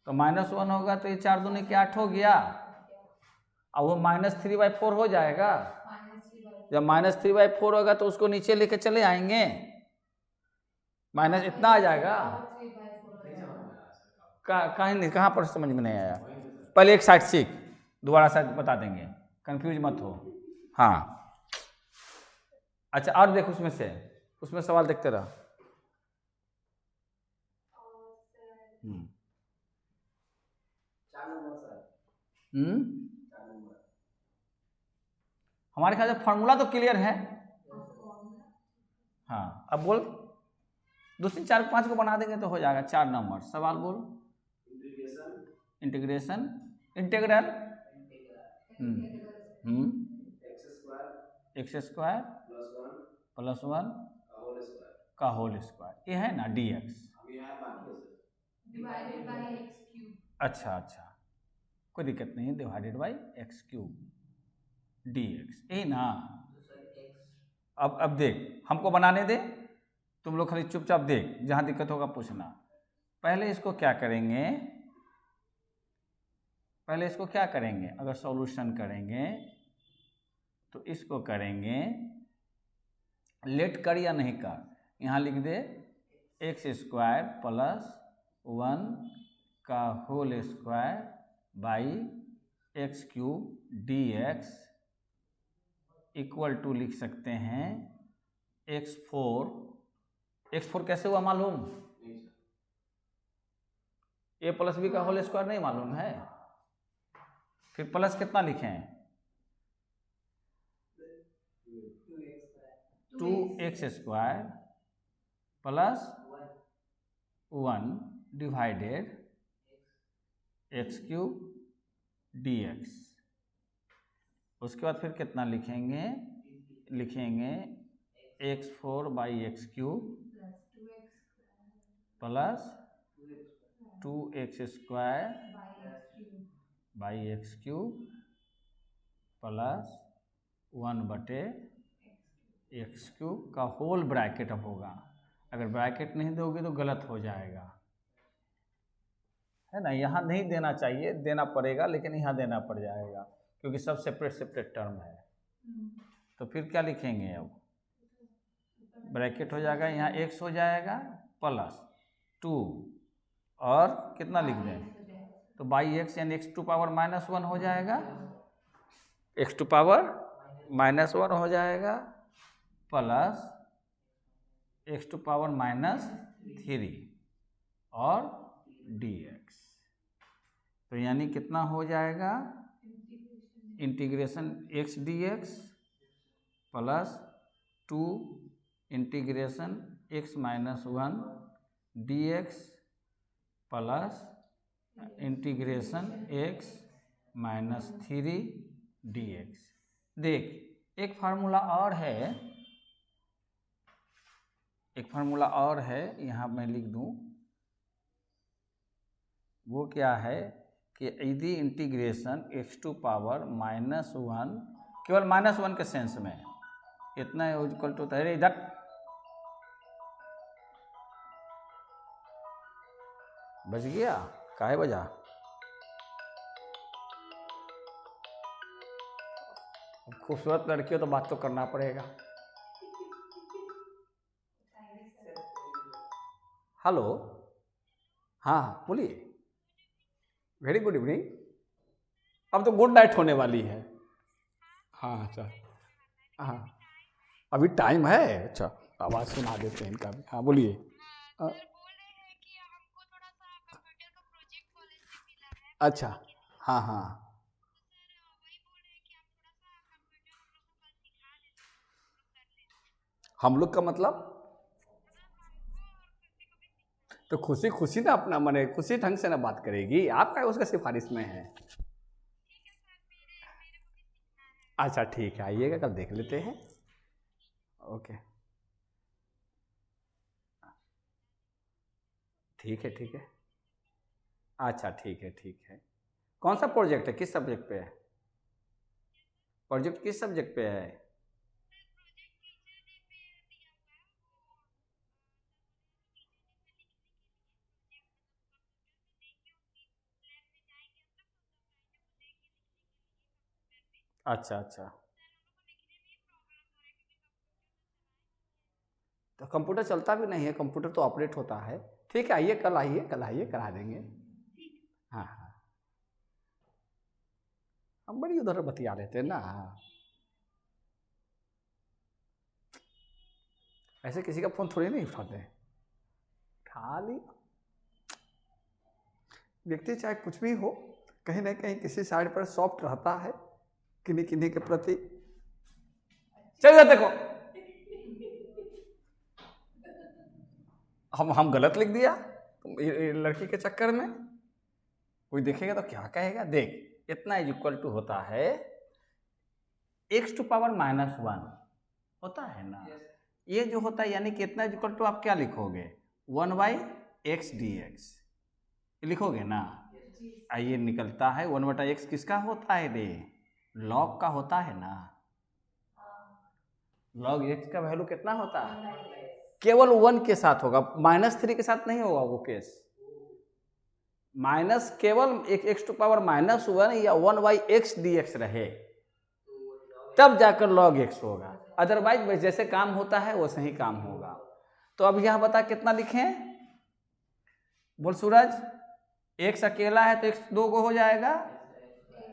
तो -1 होगा तो ये 4 दूनी के 8 हो गया, और वो -3/4 हो जाएगा। जब -3/4 होगा तो उसको नीचे लेके चले आएंगे, माइनस इतना आ जाएगा। कहाँ पर समझ में नहीं आया? पहले एक साइड सीख, दोबारा साइड बता देंगे, कंफ्यूज मत हो। हाँ, अच्छा, और देखो उसमें सवाल देखते रहो। हमारे ख्याल से फॉर्मूला तो क्लियर है। हाँ, अब बोल 2 3 4 5 को बना देंगे तो हो जाएगा 4 नंबर। सवाल बोल। इंटीग्रेशन इंटीग्रल x² + 1 का होल स्क्वायर, ये है ना dx। divided by x cube. अच्छा अच्छा, कोई दिक्कत नहीं है, divided by x cube d x, यही ना। अब देख, हमको बनाने दे, तुम लोग खाली चुपचाप देख, जहाँ दिक्कत होगा पूछना। पहले इसको क्या करेंगे, पहले इसको क्या करेंगे, अगर सॉल्यूशन करेंगे तो इसको करेंगे लेट कर या नहीं कर, यहाँ लिख दे एक्स स्क्वायर प्लस 1 का whole square by x cube d x equal to लिख सकते हैं x4 कैसे हुआ मालूम, ए प्लस बी का होल स्क्वायर नहीं मालूम है, फिर प्लस कितना लिखें 2x square plus 1 divided x cube d x. उसके बाद फिर कितना लिखेंगे, लिखेंगे x4 by x cube plus 2x square by x cube plus 1 बटे एक्स क्यूब का होल ब्रैकेट अब होगा। अगर ब्रैकेट नहीं दोगे तो गलत हो जाएगा, है ना। यहाँ नहीं देना चाहिए, देना पड़ेगा, लेकिन यहाँ देना पड़ जाएगा क्योंकि सब सेपरेट टर्म है। तो फिर क्या लिखेंगे, अब ब्रैकेट हो जाएगा, यहाँ x हो जाएगा प्लस 2 और कितना लिख दें, तो बाई एक्स यानी x टू पावर -1 हो जाएगा, x टू पावर -1 हो जाएगा प्लस x टू पावर -3 और dx। तो यानी कितना हो जाएगा, integration x dx plus 2 integration x -1 dx plus integration x -3 dx। देख, एक फार्मूला और है, एक फार्मूला और है, यहाँ मैं लिख दूँ, वो क्या है कि यदि इंटीग्रेशन x टू पावर -1, केवल -1 के सेंस में इतना इक्वल टू, अरे इधर बच गया, काहे बजा, खूबसूरत लड़की हो तो बात तो करना पड़ेगा। हेलो, हाँ बोलिए, वेरी गुड इवनिंग। अब तो गुड नाइट होने वाली है। हाँ अच्छा, हाँ अभी टाइम है, अच्छा आवाज़ सुना देते हैं इनका भी। हाँ बोलिए। अच्छा, हाँ हाँ, हम लोग का मतलब, तो खुशी खुशी ना अपना मने खुशी ढंग से ना बात करेगी, आपका उसका सिफारिश में है। अच्छा ठीक है, आइएगा, कल देख लेते हैं। ओके ठीक है, ठीक है, अच्छा ठीक है, ठीक है। कौन सा प्रोजेक्ट है, किस सब्जेक्ट पे है, प्रोजेक्ट किस सब्जेक्ट पे है? अच्छा अच्छा, तो कंप्यूटर चलता भी नहीं है, कंप्यूटर तो ऑपरेट होता है। ठीक है, आइए कल, आइए कल, आइए करा देंगे। हाँ हाँ, हम बड़ी उधर बतिया लेते हैं ना, ऐसे किसी का फोन थोड़ी नहीं उठाते हैं, उठा ली। व्यक्ति चाहे कुछ भी हो, कहीं ना कहीं किसी साइड पर सॉफ्ट रहता है किन्हीं किन्हीं के प्रति। चलिए देखो, हम गलत लिख दिया लड़की के चक्कर में, कोई देखेगा तो क्या कहेगा। देख, इतना इज इक्वल टू होता है x टू पावर -1 होता है ना, ये जो होता है, यानी कि इतना इज इक्वल टू आप क्या लिखोगे, 1 बाई एक्स डी एक्स। लिखोगे ना, जी आइए निकलता है 1/x किसका होता है रे, लॉग का होता है ना, लॉग x का वैल्यू कितना होता है, केवल 1 के साथ होगा, -3 के साथ नहीं होगा वो केस, माइनस केवल एक x⁻⁻1 या 1/x dx रहे तब जाकर log x होगा, अदरवाइज जैसे काम होता है वैसे ही काम होगा। तो अब यह बता कितना लिखें, बोल सूरज, x अकेला है तो x 2 को हो जाएगा, x²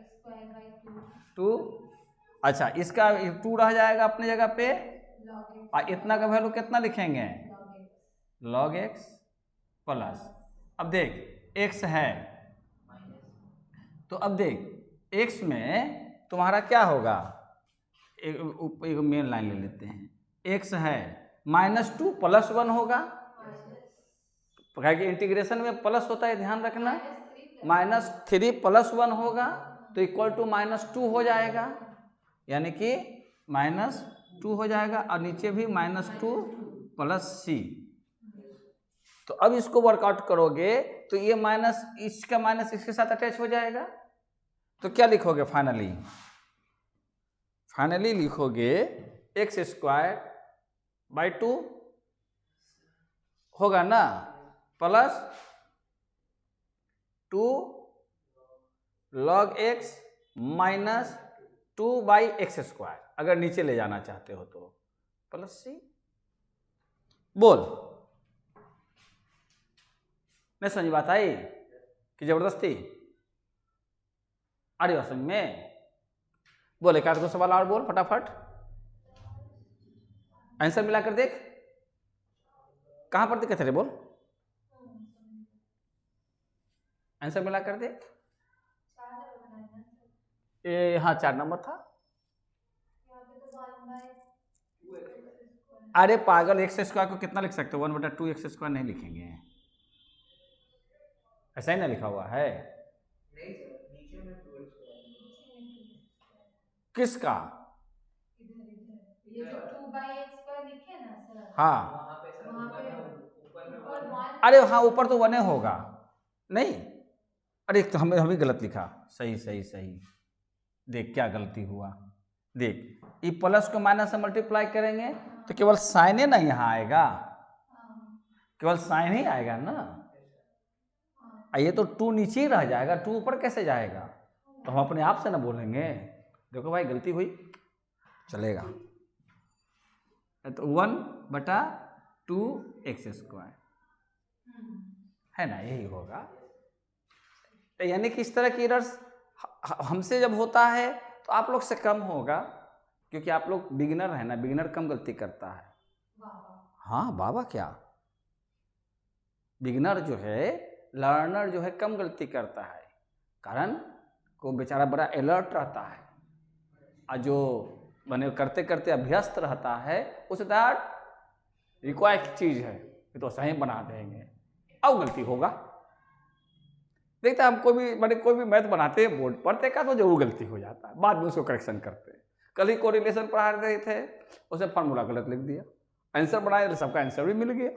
2, अच्छा इसका 2 रह जाएगा अपने जगह पे, log x और इतना का वैल्यू कितना लिखेंगे, log x log x plus, अब देख x है तो अब देख x में तुम्हारा क्या होगा, एक मेन लाइन ले लेते हैं, x है -2 + 1 होगा, कि इंटीग्रेशन में प्लस होता है ध्यान रखना, -3 + 1 होगा तो इक्वल टू -2 हो जाएगा, यानी कि -2 हो जाएगा, और नीचे भी -2 + c। तो अब इसको वर्कआउट करोगे तो ये माइनस इसका माइनस इसके साथ अटैच हो जाएगा, तो क्या लिखोगे फाइनली, लिखोगे x²/2 होगा ना, plus 2 log x minus 2/x², अगर नीचे ले जाना चाहते हो तो प्लस c। बोल, नहीं समझ बात आई कि जबरदस्ती आ रही हो समझ में, बोल एक आध को सवाल और बोल फटाफट, आंसर मिला कर देख, कहां पर दिक्कत है बोल, आंसर मिला कर देख, हाँ 4 नंबर था, अरे पागल x² को कितना लिख सकते हो, 1/2x² नहीं लिखेंगे, ऐसा ही ना लिखा हुआ है, नहीं सर, नीचे में 2x किसका, ये जो 2/x² लिखे ना सर, हाँ वहां पे सर वहाँ पे ऊपर में ऊपर 1 1 अरे हाँ ऊपर तो 1 होगा, नहीं अरे तो हम ही गलत लिखा, सही, देख क्या गलती हुआ, देख ये प्लस को माइनस से मल्टीप्लाई करेंगे तो केवल साइन ना यहाँ आएगा, केवल साइन ही आएगा ना, ये तो 2 नीचे ही रह जाएगा, 2 ऊपर कैसे जाएगा, तो हम अपने आप से ना बोलेंगे, देखो भाई गलती हुई, चलेगा, तो 1/2x² है ना, यही होगा। तो यानी कि इस तरह की एरर्स हमसे जब होता है तो आप लोग से कम होगा, क्योंकि आप लोग बिगिनर है ना, बिगिनर कम गलती करता है, हाँ बाबा क्या, बिगिनर जो है, लर्नर जो है कम गलती करता है, कारण को बेचारा बड़ा अलर्ट रहता है, और जो मैंने करते करते अभ्यस्त रहता है उसे दैट रिक्वायर्ड चीज है, ये तो सही बना देंगे, अब गलती होगा, देखते हम कोई भी मैथ बनाते हैं बोर्ड पढ़ते का तो जरूर गलती हो जाता है, बाद में उसको करेक्शन करते हैं, कल ही कोरिलेशन पढ़ा रहे थे, उसे फार्मूला गलत लिख दिया, आंसर बनाया तो सबका आंसर भी मिल गया,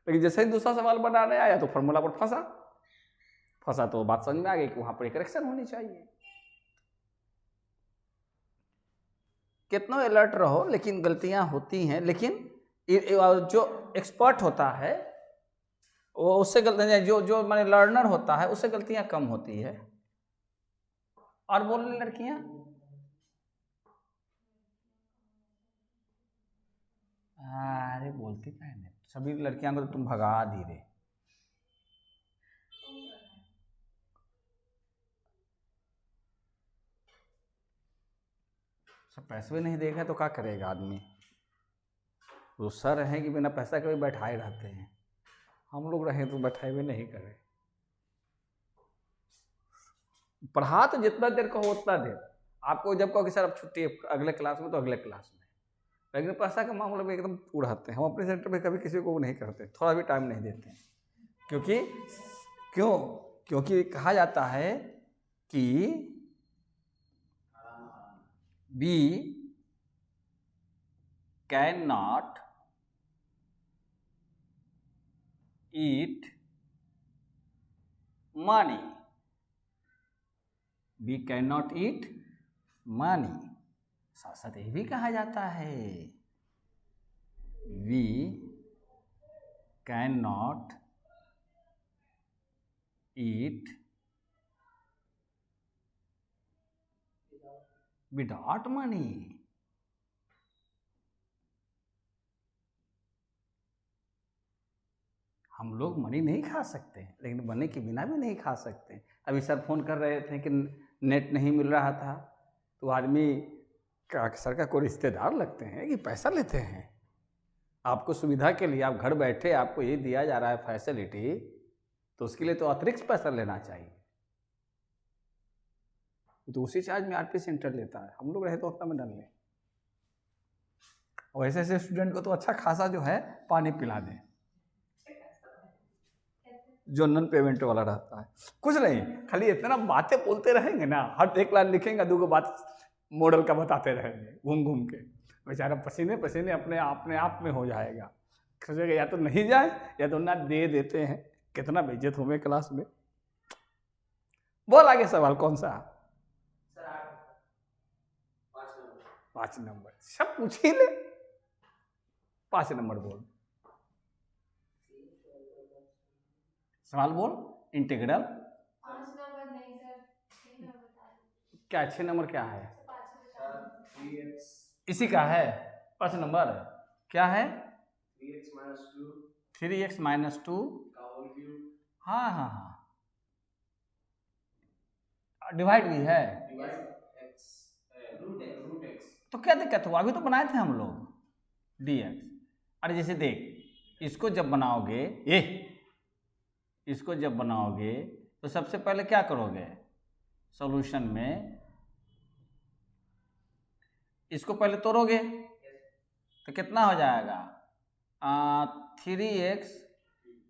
लेकिन जैसे ही दूसरा सवाल बनाने आया तो फार्मूला पर फंसा तो बात समझ में आ गई कि वहां पर करेक्शन होनी चाहिए। कितना अलर्ट रहो लेकिन गलतियां होती हैं, लेकिन जो एक्सपर्ट होता है वो उससे गलतियां, जो माने लर्नर होता है उससे गलतियां कम होती है। और बोलने लड़कियां, अरे बोलती क्या है, सभी लड़कियां को तो तुम भगा दी रे, सब पैसे भी नहीं देगा तो क्या करेगा आदमी, वो सर है कि बिना पैसा के भी बैठाए रहते हैं, हम लोग रहे तो बैठाए भी नहीं करें, पढ़ा तो जितना देर को हो उतना देर, आपको जब कहो कि सर अब छुट्टी है अगले क्लास में तो अगले क्लास में, लेकिन पैसा के मामले में एकदम उड़ाते हैं, हम अपने सेंटर में कभी किसी को नहीं करते, थोड़ा भी टाइम नहीं देते हैं, क्योंकि कहा जाता है कि we cannot eat money. We cannot eat money. साथ साथ ये भी कहा जाता है we cannot eat without money. हम लोग मनी नहीं खा सकते, लेकिन मनी के बिना भी नहीं खा सकते। अभी सर फ़ोन कर रहे थे कि नेट नहीं मिल रहा था, तो आदमी का सर का कोई रिश्तेदार लगते हैं कि पैसा लेते हैं। आपको सुविधा के लिए, आप घर बैठे आपको ये दिया जा रहा है फैसिलिटी, तो उसके लिए तो अतिरिक्त पैसा लेना चाहिए। तो उसी चार्ज में आरपी सेंटर लेता है। हम लोग रहे तो उतना में डाल लें। और ऐसे स्टूडेंट को तो अच्छा खासा जो है पानी पिला दें, जो नॉन पेमेंट वाला रहता है। कुछ नहीं, खाली इतना बातें बोलते रहेंगे ना, हर एक लाइन लिखेंगे, दो बात मॉडल का बताते रहेंगे घूम घूम के, बेचारा पसीने पसीने अपने आप में हो जाएगा। सोचेगा या तो नहीं जाए या तो ना दे देते हैं। कितना बेइज्जत हो गए क्लास में। बोल आगे सवाल कौन सा? सर 5 नंबर सब पूछ ही ले। 5 नंबर बोल, सवाल बोल। इंटीग्रल 5 नंबर नहीं सर, 6 नंबर बता दो। क्या 6 नंबर क्या है? 5 बता दो। 3x इसी का है 5 नंबर क्या है? 3x minus 2 3x minus 2 का होल क्यूब हाँ हाँ हाँ, डिवाइड भी है। Divide x root x। तो क्या दिक्कत हुआ? अभी तो बनाए थे हम लोग dx। अरे जैसे देख, इसको जब बनाओगे, इसको जब बनाओगे तो सबसे पहले क्या करोगे? सॉल्यूशन में इसको पहले तोड़ोगे तो कितना हो जाएगा? 3x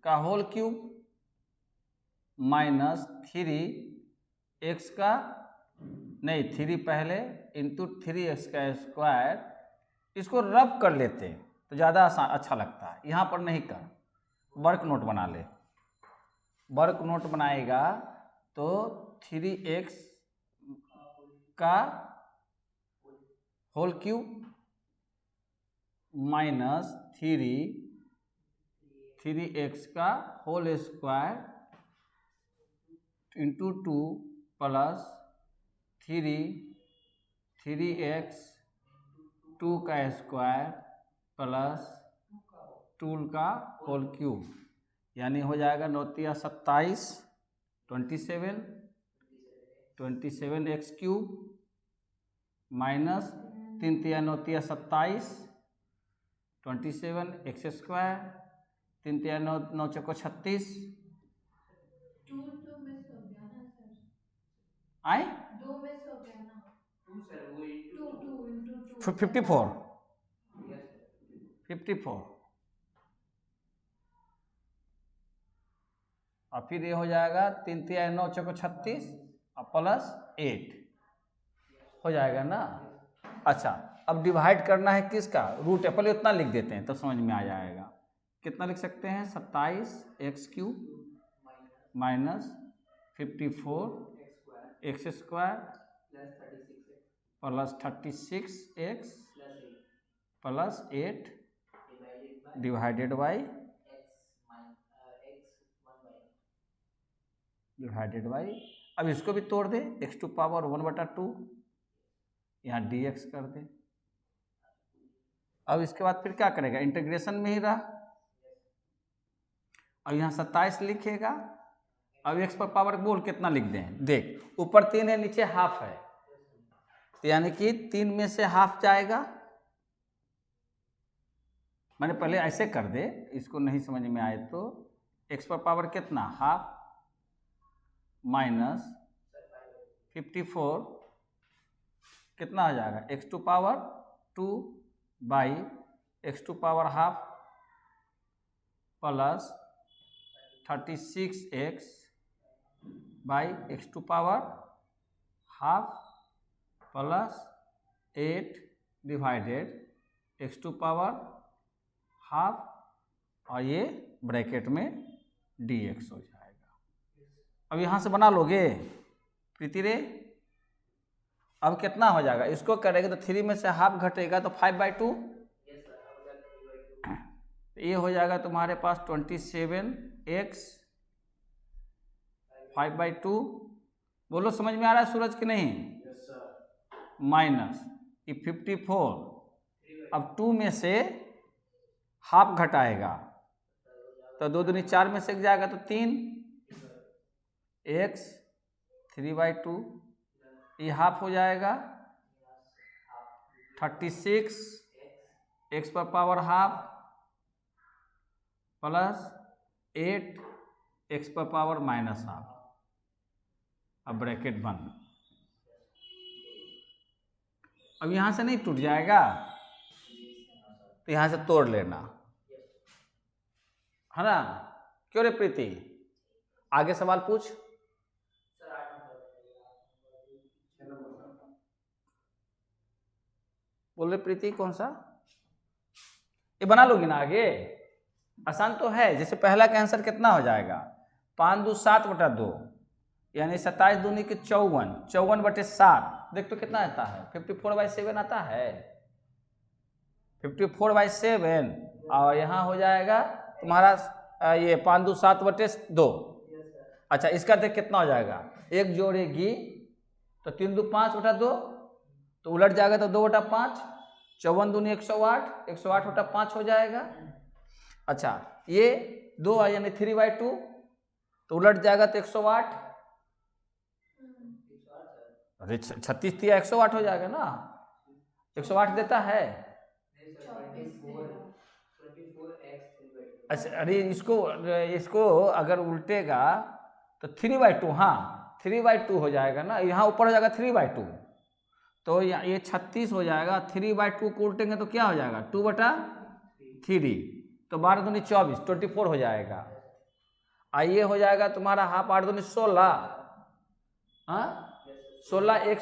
का होल क्यूब माइनस 3x का नहीं 3 पहले इंटू 3x का स्क्वायर। इसको रब कर लेते तो ज़्यादा अच्छा लगता है। यहाँ पर नहीं कर, वर्क नोट बना ले। वर्क नोट बनाएगा तो 3x का होल क्यूब माइनस 3x का whole square into 2 plus 3x 2 का स्क्वायर प्लस 2 का होल क्यूब, यानी हो जाएगा 9 तिया 27 27x क्यूब माइनस 3 तिया 9 तिया 27 27x स्क्वायर 3 तिया 9 9 चौको 36 2 मिस हो गया ना सर। आए 2 मिस हो गया ना। 2 सर वो इंटू 2 into 2 54 यस 54 और फिर ये हो जाएगा 3 तिया 9 चौको 36 और प्लस 8 हो जाएगा ना। अच्छा, अब डिवाइड करना है किसका? रूट है। पहले उतना लिख देते हैं तो समझ में आ जाएगा। कितना लिख सकते हैं? 27x cube minus 54x square plus 36x plus 8 divided by अब इसको भी तोड़ दे, x टू पावर 1/2 यहाँ dx कर दे। अब इसके बाद फिर क्या करेगा? इंटीग्रेशन में ही रहा। अब यहाँ 27 लिखेगा। अब x पर पावर बोल कितना लिख दें? देख, ऊपर 3 है, नीचे हाफ है, तो यानी कि 3 में से हाफ जाएगा। मैंने पहले ऐसे कर दे, इसको नहीं समझ में आए तो x पर पावर कितना? हाफ माइनस 54 कितना हो जाएगा? x to power 2 by x to power half plus 36x by x to power half plus 8 divided x to power half और ये ब्रैकेट में dx हो जाएगा। अब यहाँ से बना लोगे प्रीति रे? अब कितना हो जाएगा? इसको करेंगे तो 3 में से हाफ घटेगा तो 5/2, ये हो जाएगा तुम्हारे पास 27x 5/2। बोलो समझ में आ रहा है सूरज की नहीं? माइनस ये 54, अब 2 में से हाफ घटाएगा तो 2 दूनी 4 में से जाएगा तो 3 x 3/2, ये हाफ हो जाएगा 36 x पर पावर हाफ प्लस 8 x पर पावर माइनस हाफ। अब ब्रैकेट बंद। अब यहां से नहीं टूट जाएगा तो यहां से तोड़ लेना, है ना? क्यों रे प्रीति? आगे सवाल पूछ। बोल रहे प्रीति कौन सा? ये बना लोगी ना आगे? आसान तो है। जैसे पहला का आंसर कितना हो जाएगा? 5 दूनी 7/2 यानी 27 दूनी के 54, 54/7। देख तो कितना आता है? 54/7 आता है, 54/7। और यहाँ हो जाएगा तुम्हारा ये 5 दूनी 7/2। अच्छा इसका देख कितना हो जाएगा? 1 जोड़ेगी तो 3 दूनी 5/2, तो उलट जाएगा तो 2/5, 54 दूनी 108, 108/5 हो जाएगा। अच्छा ये 2 यानी 3/2, तो उलट जाएगा तो 108, अरे 36 दिया 108 हो जाएगा ना? 108 देता है। अच्छा अरे इसको अगर उल्टेगा तो 3/2, हाँ 3/2 हो जाएगा ना, यहाँ ऊपर हो जाएगा 3/2, तो ये 36 हो जाएगा। 3/2 को उल्टेंगे तो क्या हो जाएगा? 2/3, तो 12 दूनी 24, 24 हो जाएगा। ये हो जाएगा तुम्हारा हाफ, 8 दूनी 16, हाँ 16x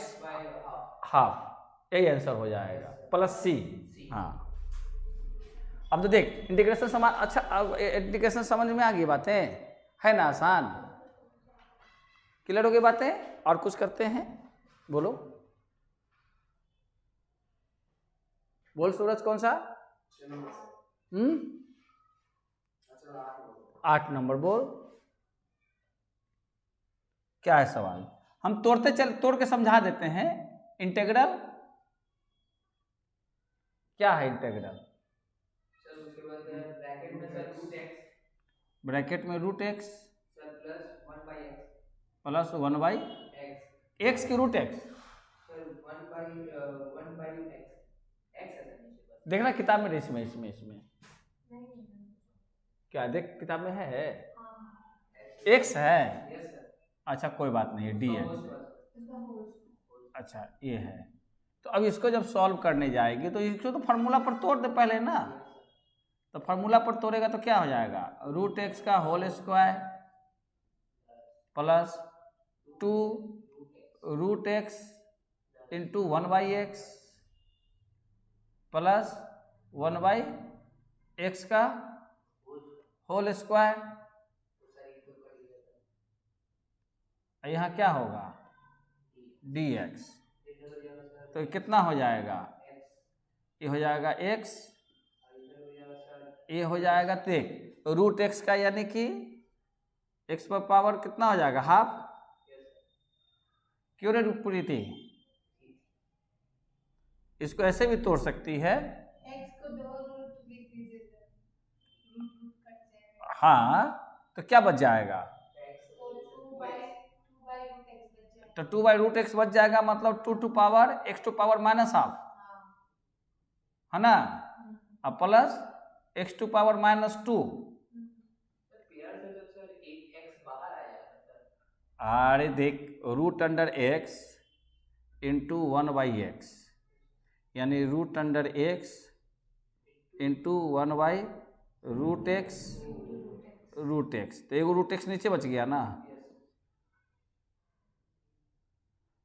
हाफ, यही आंसर हो जाएगा प्लस C। हाँ अब तो देख इंटीग्रेशन समान। अच्छा अब इंटीग्रेशन समझ में आ गई बातें, है ना? आसान क्लियर हो गई बातें? और कुछ करते हैं? बोलो बोल सूरज कौन सा? 8 नंबर बोल। क्या है सवाल? हम तोड़ के समझा देते हैं। इंटीग्रल क्या है? इंटीग्रल ब्रैकेट में √x प्लस 1/x की √x। देखना किताब में, इसमें क्या देख किताब में है? x है। अच्छा कोई बात नहीं है, dx। अच्छा ये है। तो अब इसको जब सॉल्व करने जाएगी तो इसको तो फार्मूला पर तोड़ दे पहले ना। तो फार्मूला पर तोड़ेगा तो क्या हो जाएगा? √x का whole square plus 2√x into 1/x plus 1/x का होल स्क्वायर। यहाँ क्या होगा? dx। तो कितना हो जाएगा? ये हो जाएगा x, ये हो जाएगा देख √x का यानी कि x पर पावर कितना हो जाएगा? हाफ। क्यों रे प्रीति? इसको ऐसे भी तोड़ सकती है। x को 2 रूट लिख दीजिए, रूट कट जाएगा। हाँ तो क्या बच जाएगा? तो 2/√x बच जाएगा, मतलब 2 to power x to power minus half, है ना? अब प्लस x टू पावर -2। अरे देख √x इंटू 1/x यानी √x इंटू 1/√x √x, तो एगो √x नीचे बच गया ना।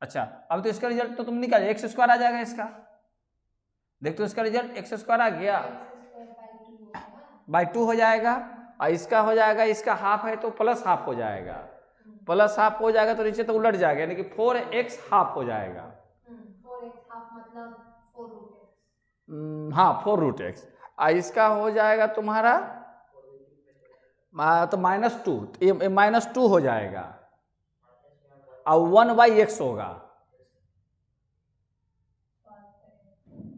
अच्छा अब तो इसका रिजल्ट तो तुम निकाल, x² आ जाएगा इसका। देख तो इसका रिजल्ट x² आ गया, /2 हो जाएगा। और इसका हो जाएगा, इसका हाफ है तो प्लस हाफ हो जाएगा। प्लस हाफ हो जाएगा तो नीचे तो उलट जाएगा, यानी कि 4x हाफ हो जाएगा। 4x हाफ मतलब 4 रूट x। हाँ 4 रूट एक्स। इसका हो जाएगा तुम्हारा तो -2, ये -2 हो जाएगा और 1/x होगा।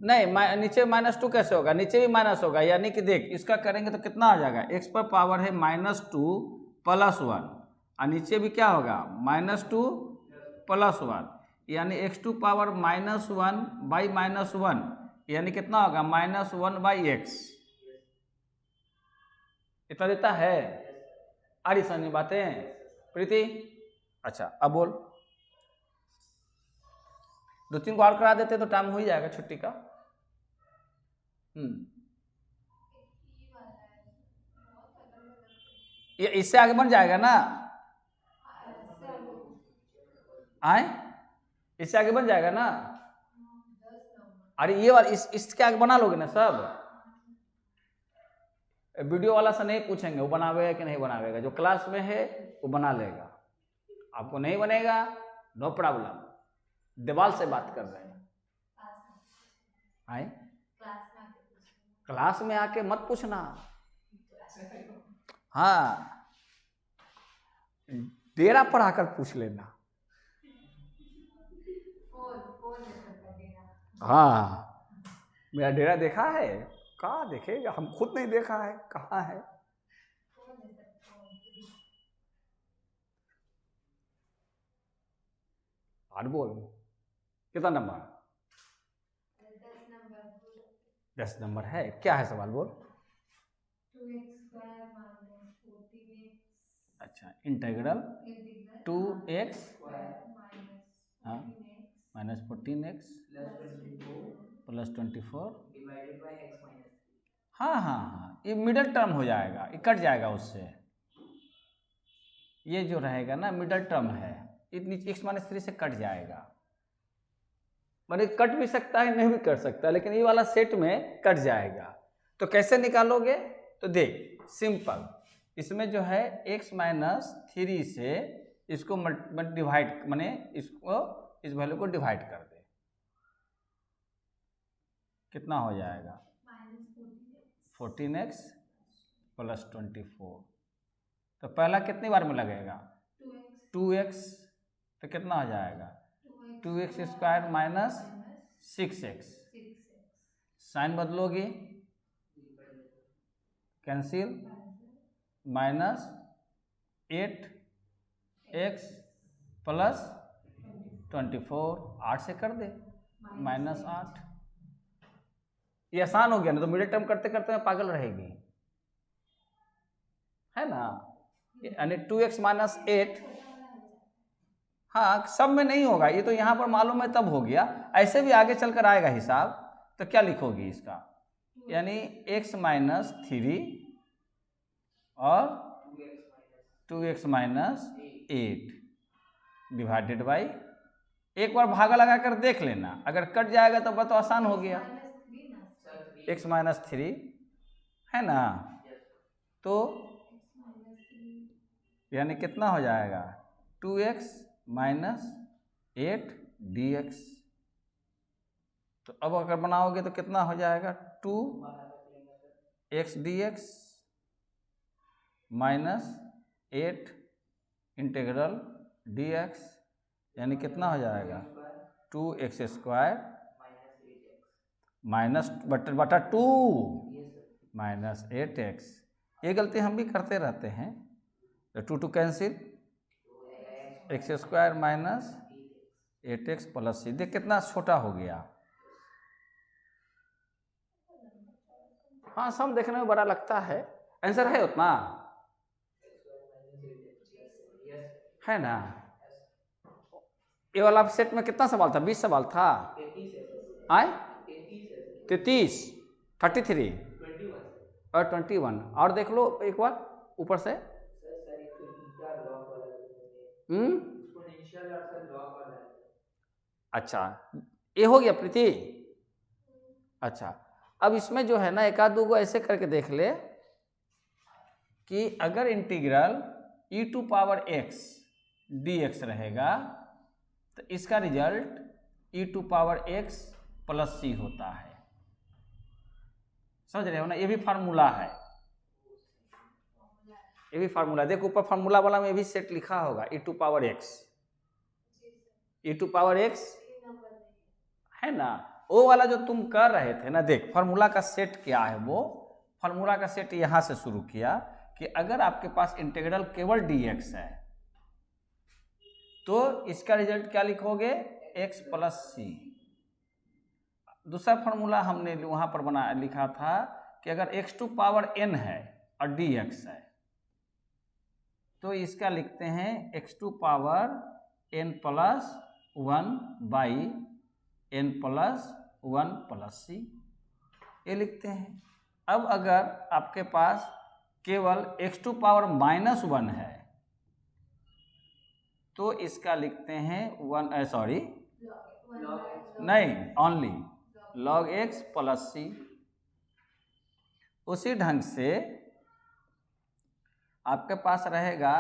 नहीं नीचे -2 कैसे होगा, नीचे भी माइनस होगा, यानी कि देख इसका करेंगे तो कितना आ जाएगा, x पर पावर है -2 + 1 और नीचे भी क्या होगा -2 + 1, यानी x2 पावर -1/-1 यानी कितना होगा -1/x। इतना देता है। आ रही समझ बातें प्रीति? अच्छा अब बोल, 2-3 को और करा देते तो टाइम हो ही जाएगा छुट्टी का। ये इससे आगे बन जाएगा ना, आए इससे आगे बन जाएगा ना। अरे ये वाला इसके आगे बना लोगे ना सब। वीडियो वाला से नहीं पूछेंगे वो बनावेगा कि नहीं बनावेगा, जो क्लास में है वो बना लेगा। आपको नहीं बनेगा नो प्रॉब्लम, दीवाल से बात कर रहे हैं। आए क्लास में आके मत पूछना, हाँ डेरा पर आकर पूछ लेना। हाँ मेरा डेरा देखा है? कहाँ देखेगा, हम खुद नहीं देखा है, कहाँ है। और बोल कितना नंबर? 10 नंबर है। क्या है सवाल बोल। 2x² - 14x। अच्छा इंटीग्रल 2x हाँ -14x + 24 डिवाइडेड बाय x - 3। हाँ ये मिडल टर्म हो जाएगा, ये कट जाएगा उससे। ये जो रहेगा ना मिडल टर्म है, इतनी x - 3 से कट जाएगा। मैंने कट भी सकता है नहीं भी कर सकता, लेकिन ये वाला सेट में कट जाएगा। तो कैसे निकालोगे, तो देख सिंपल, इसमें जो है x - 3 से इसको डिवाइड, माने इसको इस वैल्यू को डिवाइड कर दे, कितना हो जाएगा -14x + 24। तो पहला कितनी बार में लगेगा 2x, तो कितना हो जाएगा 2x² - 6x। Sign बदलोगी cancel, -8x + 24, 8 से कर दे -8। ये आसान हो गया ना, तो मिडिल टर्म करते करते मैं पागल रहेगी, है ना। यानी 2x - 8, हाँ सब में नहीं होगा ये तो, यहाँ पर मालूम है तब हो गया, ऐसे भी आगे चलकर आएगा हिसाब। तो क्या लिखोगी इसका, यानी x - 3 और 2x - 8 डिवाइडेड बाई, एक बार भागा लगा कर देख लेना, अगर कट जाएगा तो बहुत आसान हो गया। x - 3 है ना, तो यानी कितना हो जाएगा 2x - 8 dx। तो अब अगर बनाओगे तो कितना हो जाएगा 2x dx -8 इंटीग्रल dx, यानी कितना हो जाएगा 2x² -2 -8x। ये गलती हम भी करते रहते हैं, तो 2 कैंसिल, x² - 8x + c, देख कितना छोटा हो गया। हाँ सम देखने में बड़ा लगता है, आंसर है उतना, है ना। ये वाला सेट में कितना सवाल था, 20 सवाल था, आए 33 33 और 21। और देख लो एक बार ऊपर से, अच्छा ये हो गया प्रीति। अच्छा अब इसमें जो है ना एक आध दो गो ऐसे करके देख ले कि अगर इंटीग्रल e⁴ x dx रहेगा, तो इसका result e to power x plus c होता है। समझ रहे हो ना, ये भी फार्मूला है, ये भी फार्मूला। देखो ऊपर फार्मूला वाला में भी सेट लिखा होगा e to power x, e to power x है ना, वो वाला जो तुम कर रहे थे ना। देख फार्मूला का सेट क्या है, वो फार्मूला का सेट यहां से शुरू किया कि अगर आपके पास इंटीग्रल केवल dx है तो इसका रिजल्ट क्या लिखोगे, x प्लस c। दूसरा फार्मूला हमने वहां पर बना लिखा था कि अगर x टू पावर n है और dx है तो इसका लिखते हैं x to power n plus 1 by n plus 1 plus c, ये लिखते हैं। अब अगर आपके पास केवल x टू पावर माइनस 1 है तो इसका लिखते हैं नहीं, only log x plus c। उसी ढंग से आपके पास रहेगा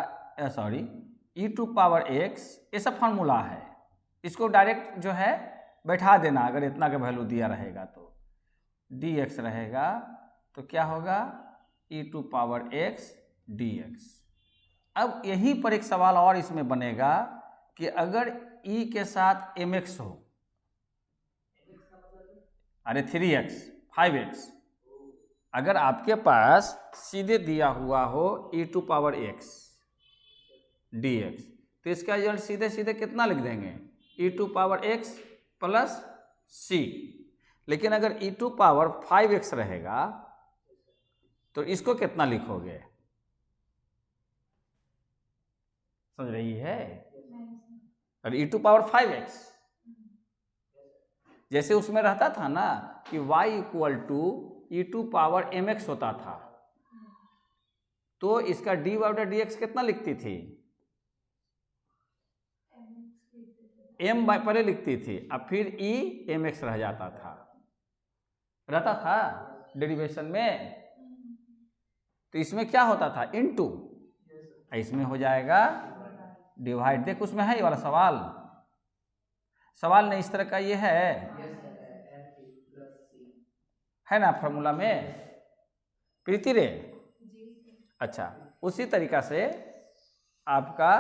e टू पावर x, ये सब फार्मूला है, इसको डायरेक्ट जो है बैठा देना। अगर इतना का वैल्यू दिया रहेगा तो dx रहेगा, तो क्या होगा e to power x dx। अब यहीं पर एक सवाल और इसमें बनेगा कि अगर e के साथ mx हो, अरे 3x 5x, अगर आपके पास सीधे दिया हुआ हो e to power x dx, तो इसका रिजल्ट सीधे सीधे कितना लिख देंगे, e to power x plus c। लेकिन अगर e टू पावर 5x रहेगा तो इसको कितना लिखोगे, समझ रही है। और e टू पावर 5x जैसे उसमें रहता था ना कि y equal to e to power mx होता था, तो इसका dy बटा dx कितना लिखती थी, m बाय पहले लिखती थी, अब फिर e mx रह जाता था, रहता था डेरिवेशन में। तो इसमें क्या होता था, इनटू, इसमें हो जाएगा डिवाइड। देख उसमें है ये वाला सवाल नहीं, इस तरह का ये है ना फार्मूला में प्रीति रे। अच्छा, उसी तरीका से आपका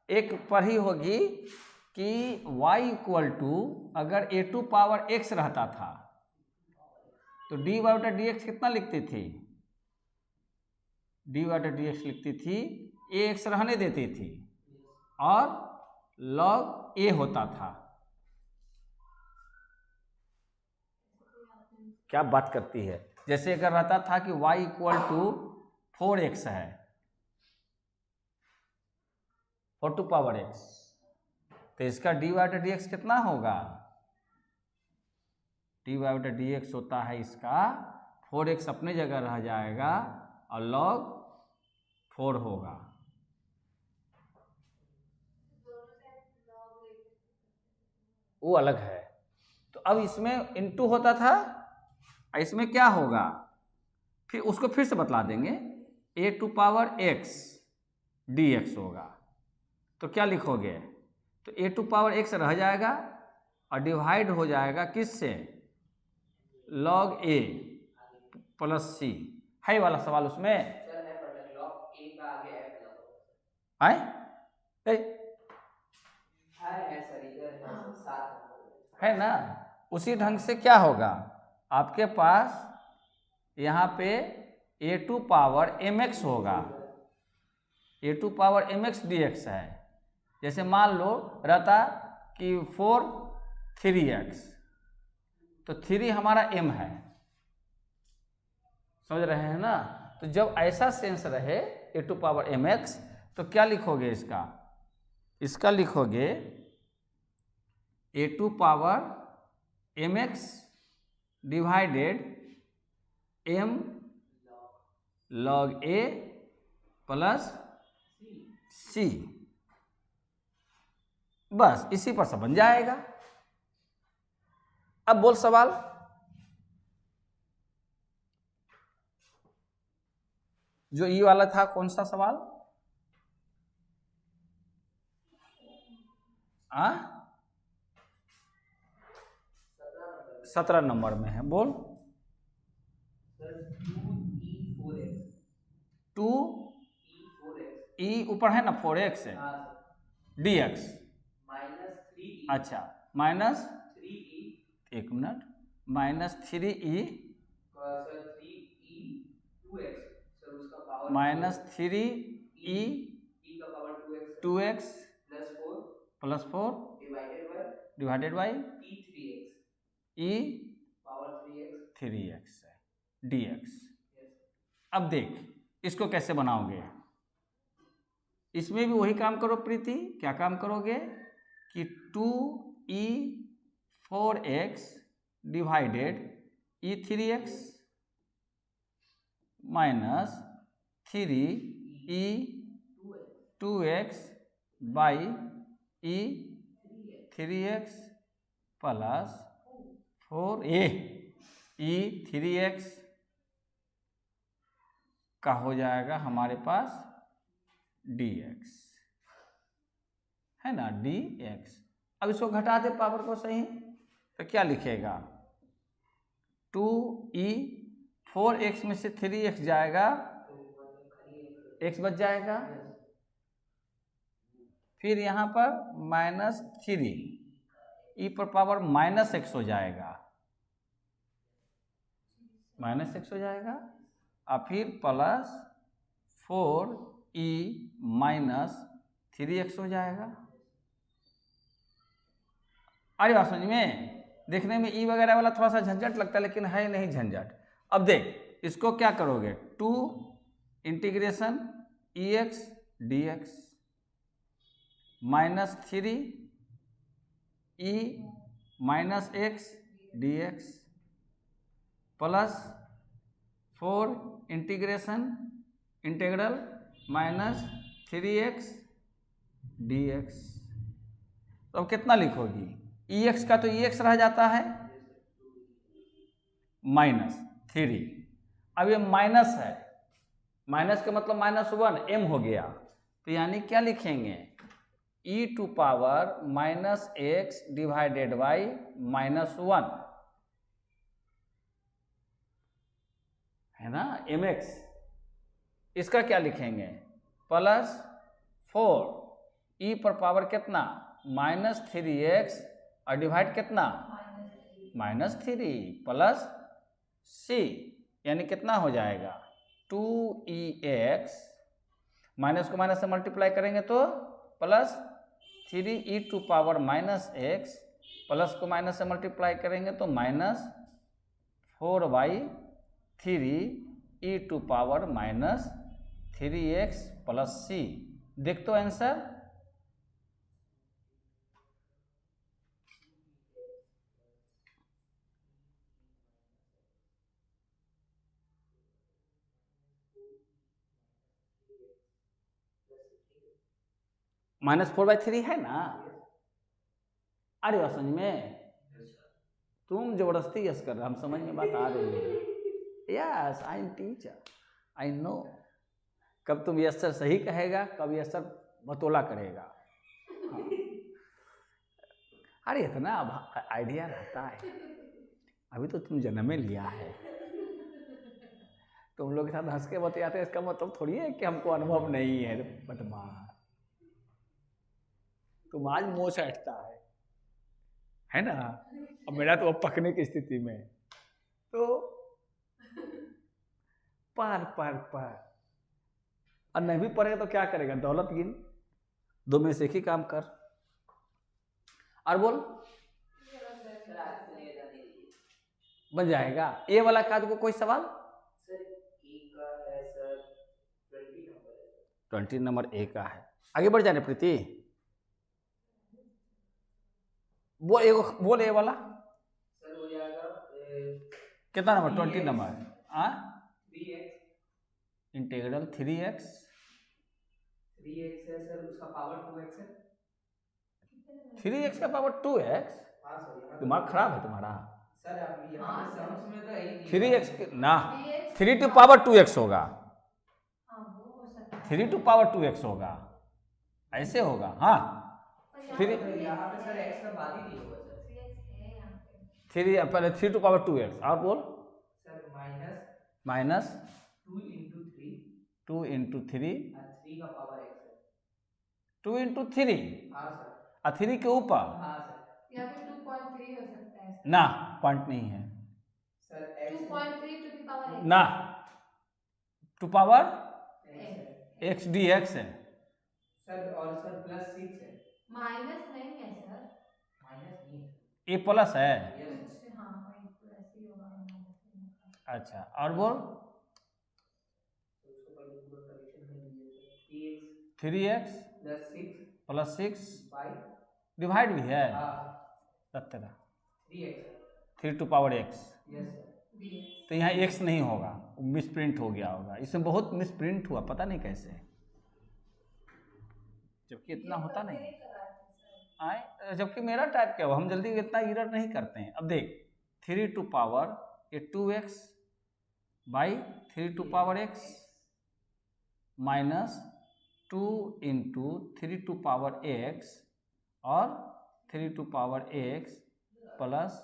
एक पढ़ी होगी कि y इक्वल टू अगर a टू पावर x रहता था तो dy बटा dx कितना लिखती थी, dy बटा dx लिखती थी, ax रहने देती थी और log a होता था। क्या बात करती है, जैसे अगर रहता था कि y इक्वल टू 4x है, 4 टू पावर x, तो इसका dy बटा dx कितना होगा, dy बटा dx होता है इसका 4x अपने जगह रह जाएगा और log 4 होगा। वो अलग है। तो अब इसमें इनटू होता था, इसमें क्या होगा, फिर उसको फिर से बतला देंगे, a to power x dx होगा। तो क्या लिखोगे, तो a टू पावर x रह जाएगा और डिवाइड हो जाएगा किससे, log a प्लस c। है वाला सवाल उसमें है ना। उसी ढंग से क्या होगा, आपके पास यहाँ पे a टू पावर mx होगा, a to power mx dx है। जैसे मान लो रहता कि 4 3x, तो 3 हमारा m है, समझ रहे हैं ना। तो जब ऐसा सेंस रहे a टू पावर mx, तो क्या लिखोगे इसका लिखोगे a to power mx divided m log a प्लस c। बस इसी पर सब बन जाएगा। अब बोल सवाल, जो ई वाला था कौन सा सवाल, हाँ 17 नंबर में है, बोल। सर 2e4x 2e ऊपर है ना 4x है, हाँ dx -3e अच्छा minus 3e 1 minute -3e sir 3e 2x sir उसका पावर -3e e का power 2x 2x +4 +4 divided by e3x e power 3x 3x है dx। यस अब देख इसको कैसे बनाओगे, इसमें भी वही काम करो प्रीति। क्या काम करोगे कि 2e4x divided e3x minus 3e2x by e3x plus 4a e3x का हो जाएगा हमारे पास dx है ना, dx। अब इसको घटा दे पावर को सही, तो क्या लिखेगा 2e4x में से 3x जाएगा, x बच जाएगा, फिर यहाँ पर -3 e पर पावर -x हो जाएगा, -x हो जाएगा, और फिर प्लस 4e -3x हो जाएगा। अरे बात समझ में, देखने में ई वगैरह वाला थोड़ा सा झंझट लगता है, लेकिन है नहीं झंझट। अब देख इसको क्या करोगे 2 integration ex dx -3 e -x dx plus 4 integral -3x dx। तो अब कितना लिखोगी, ex का तो ex रह जाता है -3, अब ये माइनस है, माइनस का मतलब -1 m हो गया, तो यानी क्या लिखेंगे e⁻⁻x डिवाइडेड बाई -1 है ना mx। इसका क्या लिखेंगे प्लस 4 e पर पावर कितना -3x और डिवाइड कितना -3 प्लस c, यानी कितना हो जाएगा 2ex, माइनस को माइनस से मल्टीप्लाई करेंगे तो प्लस 3e⁻⁻x प्लस को माइनस से मल्टीप्लाई करेंगे तो -4/3e⁻⁻3x प्लस c। देख तो आंसर, -4/3 है ना। अरे बात समझ में, तुम जबरदस्ती यस कर रहे, हम समझ में बात आ रही है। Yes I am teacher, I know. कब तुम यस सर सही कहेगा, कब यस सर बतौला करेगा। हाँ। अरे इतना आइडिया रहता है, अभी तो तुम जन्म में लिया है, तुम लोग के साथ हंस के बतियाते, इसका मतलब थोड़ी है कि हमको अनुभव नहीं है। बदमाश, तुम आज मुँह से हटता है ना। अब मेरा तो अब पकने की स्थिति में, तो पर और नहीं भी पढ़ेगा तो क्या करेगा, दौलत गिन, 2 में से एक ही काम कर। और बोल बन जाएगा। ए वाला का को कोई सवाल सर ए का है सर 20 नंबर है, 20 नंबर ए का है। आगे बढ़ जाने प्रीति, बोल ए वाला सर हो जाएगा कितना number 20 number 3x integral 3x है सर, उसका पावर 2x है। 3x का पावर 2x। हाँ सर, दिमाग खराब है तुम्हारा। सर आप यहाँ पे समझ में तो यही 3x ना 3 टू पावर 2x होगा, 3 टू पावर 2x होगा, ऐसे होगा। हाँ पर फिर- यहाँ पे यहाँ पे सर x का बाद ही दिया होगा सर। 3x है यहाँ पे। 3 पहले 3 टू पावर 2x और बोल sir minus minus 2 into 3 2 into 3 और 3 का पावर x है। 2 इंटू 3 हाँ सर। और 3 के ऊपर हाँ सर। यहाँ पे 2.3 हो सकता है सर। ना पॉइंट नहीं है sir x 2.3 to the power x। ना to power x x dx है सर और सर प्लस 6 है। माइनस नहीं है सर। माइनस नहीं है। ये प्लस है। यस कुछ हाँ वही प्लस ही होगा माइनस नहीं होगा। अच्छा और बोल तो उसको पहले पूरा करेक्शन कर लीजिए sir. 3x plus 6 plus 6 by divide भी है हाँ 17 3x 3 to power x yes sir. dx। तो यहाँ x नहीं होगा, मिसप्रिंट हो गया होगा। इसमें बहुत मिसप्रिंट हुआ, पता नहीं कैसे, जबकि इतना होता नहीं आए, जबकि मेरा टाइप क्या हुआ, हम जल्दी इतना एरर नहीं करते हैं। अब देख 3 टू पावर ये 2x by 3 to power x माइनस 2 इंटू 3 टू पावर x और 3 टू पावर x प्लस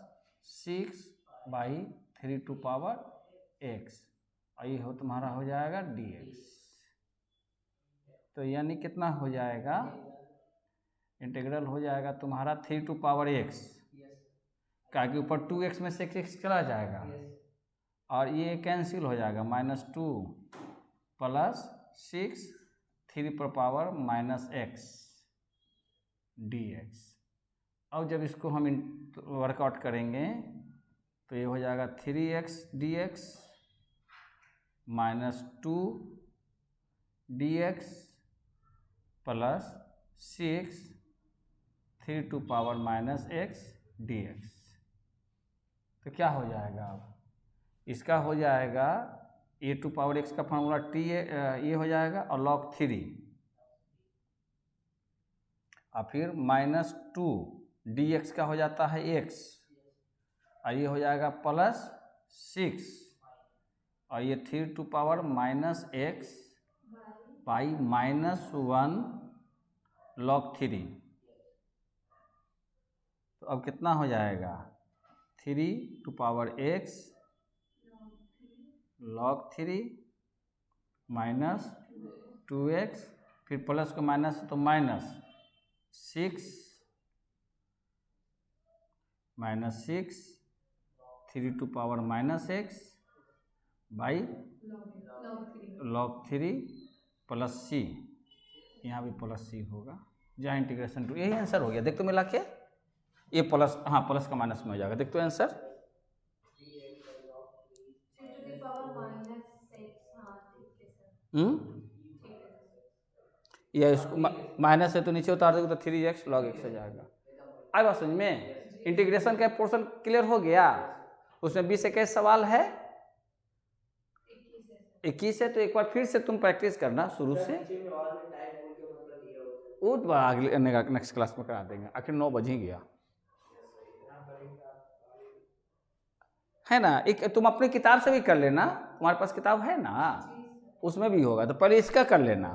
6 बाई 3 टू पावर x और ये हो तुम्हारा हो जाएगा dx। तो यानी कितना हो जाएगा, इंटीग्रल हो जाएगा तुम्हारा 3 टू पावर x, क्या कि ऊपर 2x में से x चला जाएगा और ये कैंसिल हो जाएगा, -2 प्लस 6 3 पर पावर माइनस x dx। अब जब इसको हम वर्कआउट करेंगे तो ये हो जाएगा 3x dx -2 dx plus 6 3 to power minus x dx। तो क्या हो जाएगा, अब इसका हो जाएगा a टू पावर x का फॉर्मूला t ये हो जाएगा और log 3 और फिर -2 dx का हो जाता है x और ये हो जाएगा प्लस 6 और ये 3 to power minus x by -1 log 3। तो अब कितना हो जाएगा 3 to power x log 3 minus 2x फिर प्लस को माइनस तो minus 6 3 to power minus x by log 3 plus c, यहाँ भी प्लस c होगा, जहाँ इंटीग्रेशन टू, यही आंसर हो गया। देख तो मिला के ये प्लस, हाँ प्लस का माइनस में हो जाएगा। देख तो आंसर या इसको माइनस है तो नीचे उतार दोगे तो 3x log x हो जाएगा। आई बात समझ में, इंटीग्रेशन का पोर्शन क्लियर हो गया। उसमें 20 21 सवाल है, 21 है, तो एक बार फिर से तुम प्रैक्टिस करना शुरू से, वो अगले नेक्स्ट क्लास में करा देंगे, आखिर 9 बज ही गया है ना। एक तुम अपनी किताब से भी कर लेना, तुम्हारे पास किताब है ना, उसमें भी होगा, तो पहले इसका कर लेना।